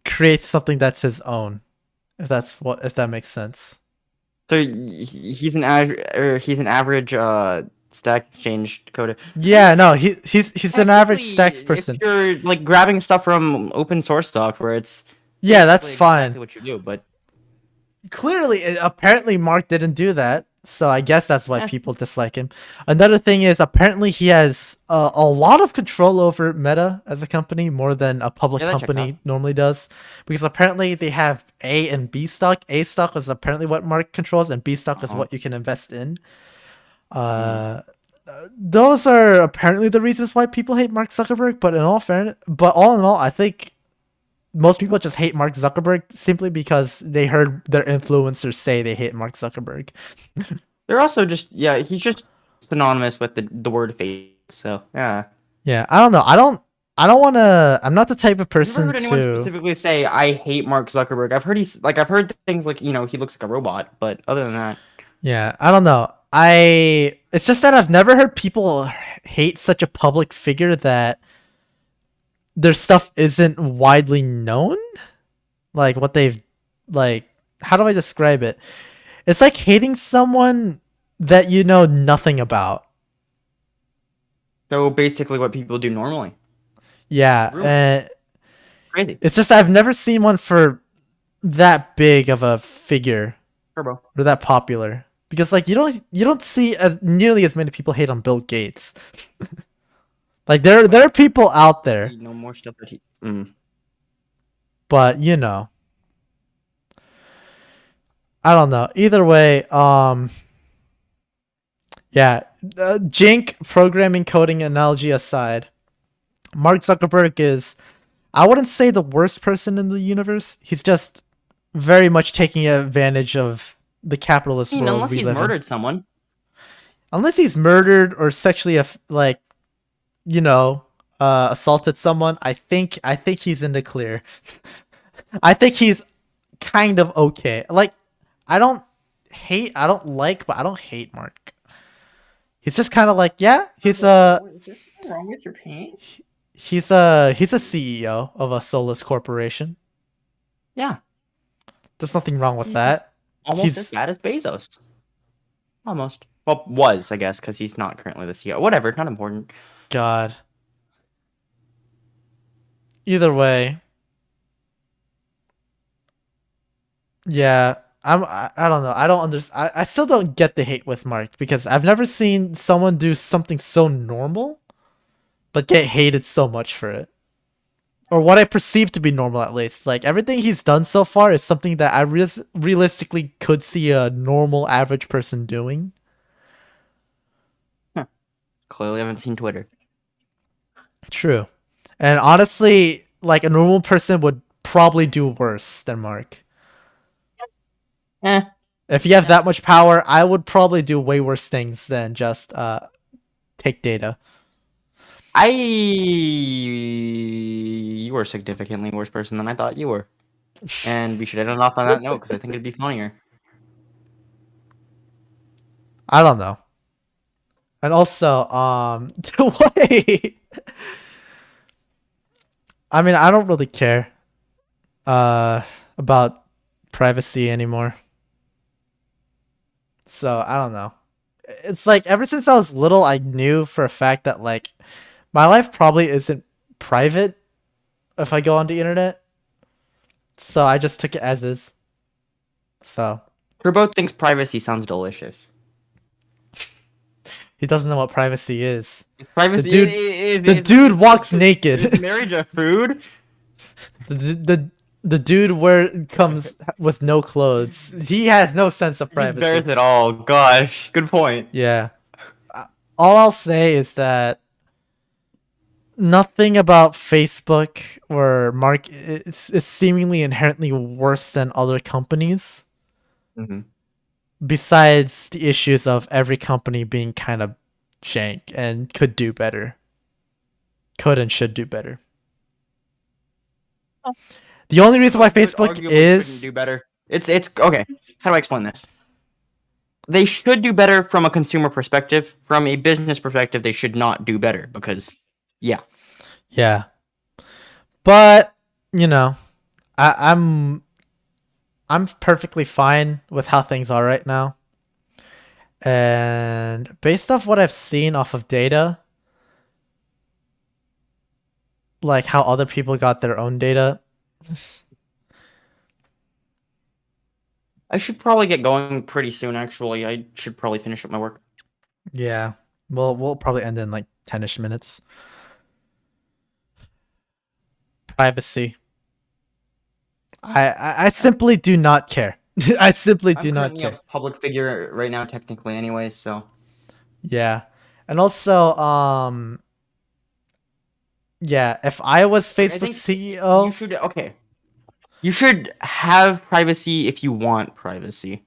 creates something that's his own. If that makes sense. So he's an average Stack Exchange coder. Yeah, no, he's an average stacks person. If you're like grabbing stuff from open source software, it's Yeah, that's exactly fine. what you do. But Clearly, apparently, Mark didn't do that, so I guess that's why people dislike him. Another thing is apparently he has a lot of control over Meta as a company, more than a public company normally does, because apparently they have A and B stock. A stock is apparently what Mark controls, and B stock is what you can invest in. Those are apparently the reasons why people hate Mark Zuckerberg. But all in all, I think most people just hate Mark Zuckerberg simply because they heard their influencers say they hate Mark Zuckerberg. They're also just he's just synonymous with the word fake. So yeah. Yeah, I don't know. I don't want to. I'm not the type of person I've never heard anyone specifically say I hate Mark Zuckerberg. I've heard things like he looks like a robot, but other than that, yeah, I don't know. It's just that I've never heard people hate such a public figure that their stuff isn't widely known. Like what they've how do I describe it? It's like hating someone that you know nothing about. So basically what people do normally. Yeah. Crazy. It's just I've never seen one for that big of a figure. Turbo. Or that popular. Because like you don't see nearly as many people hate on Bill Gates. Like there are people out there. No more stuff that he. But I don't know. Either way, yeah, Jink programming coding analogy aside, Mark Zuckerberg is, I wouldn't say the worst person in the universe. He's just very much taking advantage of the capitalist world unless we he's live in. murdered someone. Unless he's murdered or sexually assaulted someone, I think he's in the clear. I think he's kind of okay. Like, I don't hate Mark. He's just kind of like, yeah, he's Is there something wrong with your paint? he's a CEO of a soulless corporation. Yeah. There's nothing wrong with that. Almost as bad as Bezos. Almost. Well, was, I guess, because he's not currently the CEO. Whatever, not important. God. Either way. Yeah, I don't know. I don't understand. I still don't get the hate with Mark because I've never seen someone do something so normal but get hated so much for it. Or what I perceive to be normal, at least. Like, everything he's done so far is something that I realistically could see a normal, average person doing. Huh. Clearly haven't seen Twitter. True. And honestly, like, a normal person would probably do worse than Mark. If you have that much power, I would probably do way worse things than just take data. You were a significantly worse person than I thought you were. And we should end it off on that note, because I think it'd be funnier. I don't know. And also, wait. I mean, I don't really care about privacy anymore. So, I don't know. It's like, ever since I was little, I knew for a fact that, like, my life probably isn't private if I go on the internet. So, I just took it as is. So. Turbo thinks privacy sounds delicious. He doesn't know what privacy is. Privacy. The dude walks naked. Is marriage a food? The dude comes with no clothes. He has no sense of privacy. He bears it all. Gosh, good point. Yeah. All I'll say is that nothing about Facebook or Mark is seemingly inherently worse than other companies. Mm-hmm. Besides the issues of every company being kind of jank and could do better, could and should do better. The only reason why Could Facebook arguably couldn't is do better. It's okay. How do I explain this? They should do better from a consumer perspective. From a business perspective, they should not do better because, yeah. yeah, but you know, I'm I'm perfectly fine with how things are right now. And based off what I've seen off of data, like how other people got their own data, I should probably get going pretty soon. Actually, I should probably finish up my work. yeah, we'll probably end in like 10ish minutes. Privacy. I simply do not care. I simply do I'm not currently care. a public figure right now, technically, anyway. So Yeah. And also, yeah, if I was I Facebook think you CEO, should. Okay, you should have privacy if you want privacy.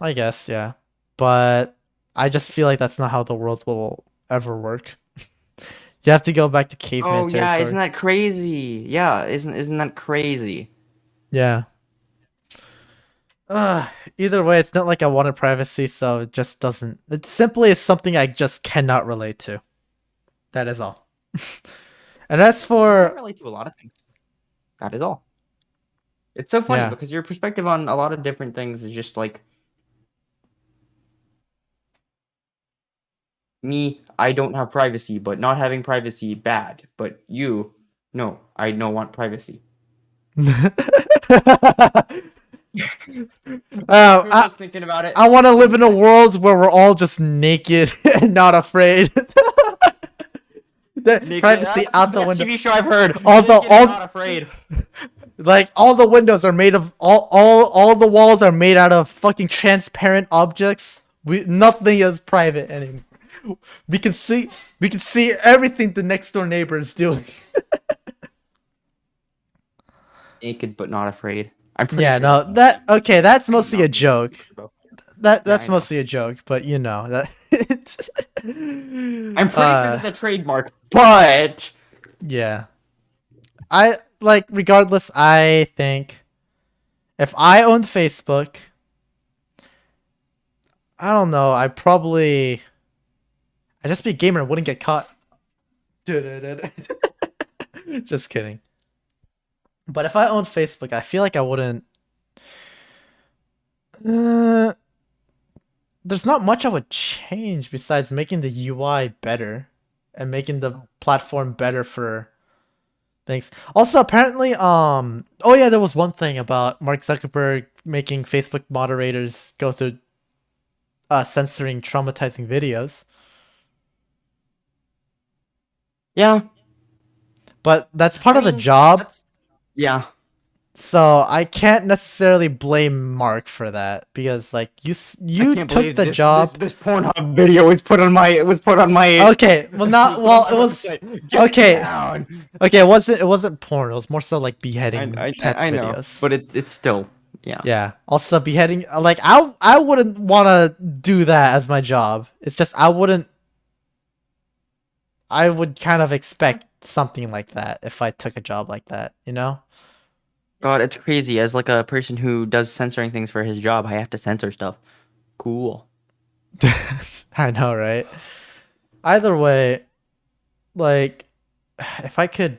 I guess, yeah. But I just feel like that's not how the world will ever work. You have to go back to caveman Oh yeah, isn't territory. that crazy? Yeah, isn't that crazy? Yeah. Either way, it's not like I wanted privacy, so it just doesn't. It simply is something I just cannot relate to. That is all. And as You can't for relate to a lot of things. That is all. It's so funny yeah, because your perspective on a lot of different things is just like me. I don't have privacy, but not having privacy bad. But you, no, I don't want privacy. Who I was thinking about it? I want to live in a world where we're all just naked and not afraid. The Naked, privacy that's out the the best window. TV show I've heard. Although Naked and not afraid. like all the windows are made of all the walls are made out of fucking transparent objects. Nothing is private anymore. We can see everything the next door neighbor is doing. Naked but not afraid. I'm pretty Yeah, sure. no, that's mostly a joke. Yeah, That's I know. mostly a joke, but you know that. I'm pretty sure that's a trademark, but Yeah. I like regardless, I think if I owned Facebook, I don't know, I'd just be a gamer and wouldn't get caught. Just kidding. But if I owned Facebook, I feel like I wouldn't uh, there's not much I would change besides making the UI better and making the platform better for things. Also, apparently, oh yeah, there was one thing about Mark Zuckerberg making Facebook moderators go through censoring traumatizing videos. yeah. But that's part I of the mean, job, yeah. so I can't necessarily blame Mark for that because like I you can't took believe the job. this Pornhub video was put on my Okay, well not well it was Get okay. down. Okay, it wasn't porn. It was more so like beheading type I know, videos. but it's still yeah. Yeah. Also beheading like I wouldn't want to do that as my job. It's just I would kind of expect something like that if I took a job like that, you know? God, it's crazy. As like a person who does censoring things for his job, I have to censor stuff. Cool. I know, right? Either way, like if I could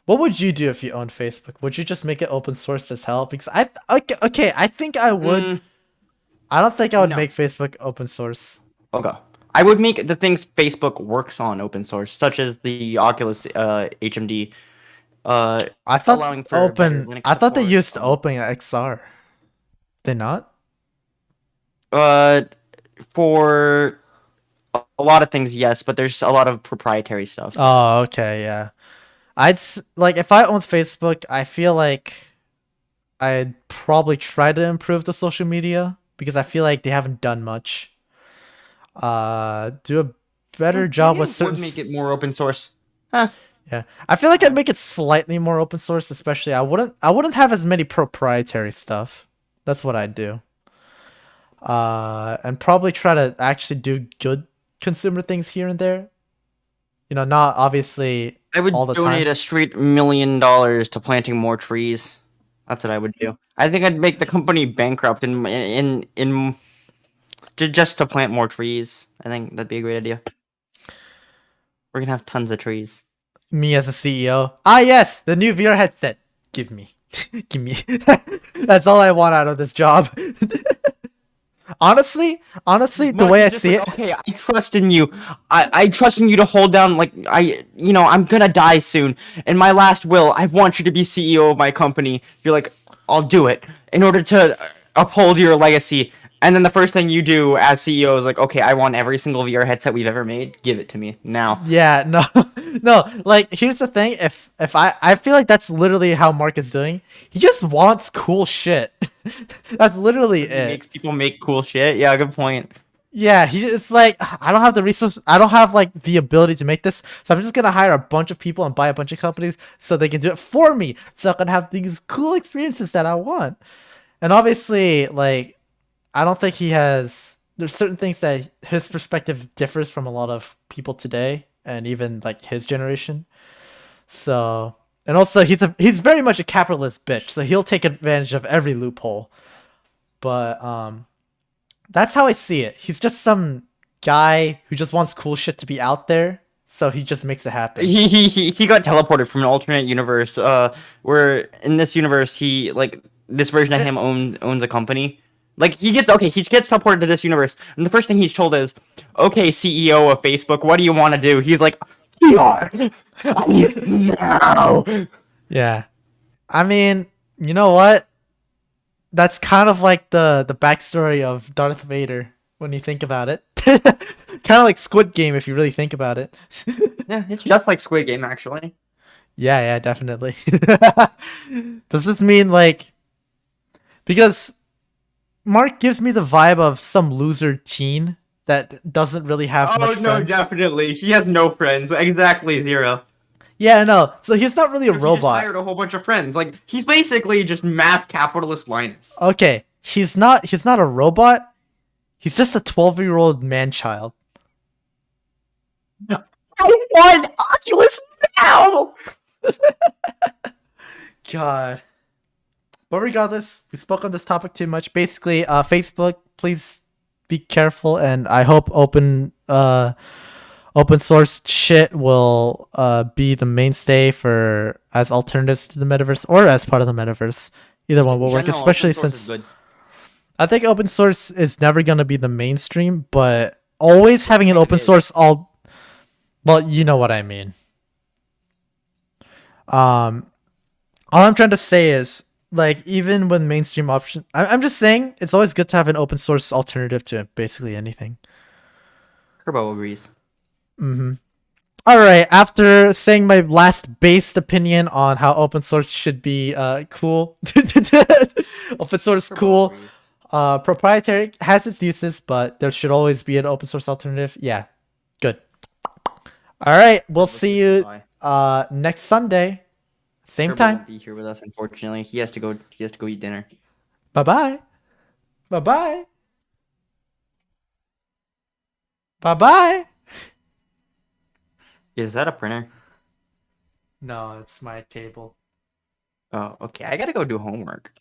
what would you do if you owned Facebook? Would you just make it open source as hell? Because okay, I think I would. Mm, I don't think I would no. make Facebook open source. Okay. I would make the things Facebook works on open source, such as the Oculus HMD, I thought allowing for better Linux I thought they support. used OpenXR. They not? Uh, for a lot of things, yes, but there's a lot of proprietary stuff. Oh, okay, yeah. Like if I owned Facebook, I feel like I'd probably try to improve the social media because I feel like they haven't done much. Do a better job with certain. Would make it more open source. Huh. Yeah, I feel like I'd make it slightly more open source, especially I wouldn't have as many proprietary stuff. That's what I'd do. And probably try to actually do good consumer things here and there. Not obviously I would all the donate time. a straight $1 million to planting more trees. That's what I would do. I think I'd make the company bankrupt just to plant more trees. I think that'd be a great idea. We're gonna have tons of trees. Me as a CEO. Ah, yes, the new VR headset. Give me, give me. That's all I want out of this job. Honestly, the way I see it. Okay, I trust in you. I trust in you to hold down. I'm gonna die soon. In my last will, I want you to be CEO of my company. You're like, I'll do it in order to uphold your legacy. And then the first thing you do as CEO is like, okay, I want every single VR headset we've ever made. Give it to me now. Yeah, no, no. Like, here's the thing. If I feel like that's literally how Mark is doing. He just wants cool shit. That's literally He it. makes people make cool shit. Yeah, good point. Yeah, it's like I don't have the resources. I don't have like the ability to make this, so I'm just gonna hire a bunch of people and buy a bunch of companies so they can do it for me, so I can have these cool experiences that I want. And obviously, like, I don't think he has. There's certain things that his perspective differs from a lot of people today, and even like his generation. So, and also he's very much a capitalist bitch, so he'll take advantage of every loophole. But that's how I see it. He's just some guy who just wants cool shit to be out there, so he just makes it happen. He got teleported from an alternate universe. Where in this universe this version of him owns a company. Like he gets teleported to this universe, and the first thing he's told is, "Okay, CEO of Facebook, what do you want to do?" He's like, "PR, I need it now." Yeah, I mean, you know what? That's kind of like the backstory of Darth Vader when you think about it. Kind of like Squid Game if you really think about it. Yeah, it's just like Squid Game, actually. Yeah, definitely. Does this mean like because Mark gives me the vibe of some loser teen that doesn't really have much friends. Definitely. He has no friends. Exactly 0. Yeah, no. So he's not really a He just robot. hired a whole bunch of friends. Like he's basically just mass capitalist Linus. Okay, he's not a robot. He's just a 12-year-old man child. I want Oculus now. God. But regardless, we spoke on this topic too much. Basically, Facebook, please be careful, and I hope open source shit will be the mainstay for as alternatives to the metaverse or as part of the metaverse. Either one will work, especially since I think open source is never gonna be the mainstream, but always having an open source well, you know what I mean. All I'm trying to say is, like, even when mainstream option, I'm just saying it's always good to have an open source alternative to basically anything. Kerbo agrees. All right. After saying my last based opinion on how open source should be cool, open source cool. Proprietary has its uses, but there should always be an open source alternative. Yeah, good. All right. We'll see you next Sunday. Same Kerbo time. won't be here with us, unfortunately. He has to go eat dinner. Bye-bye. Bye-bye. Bye-bye. Is that a printer? No, it's my table. Oh, okay. I gotta go do homework.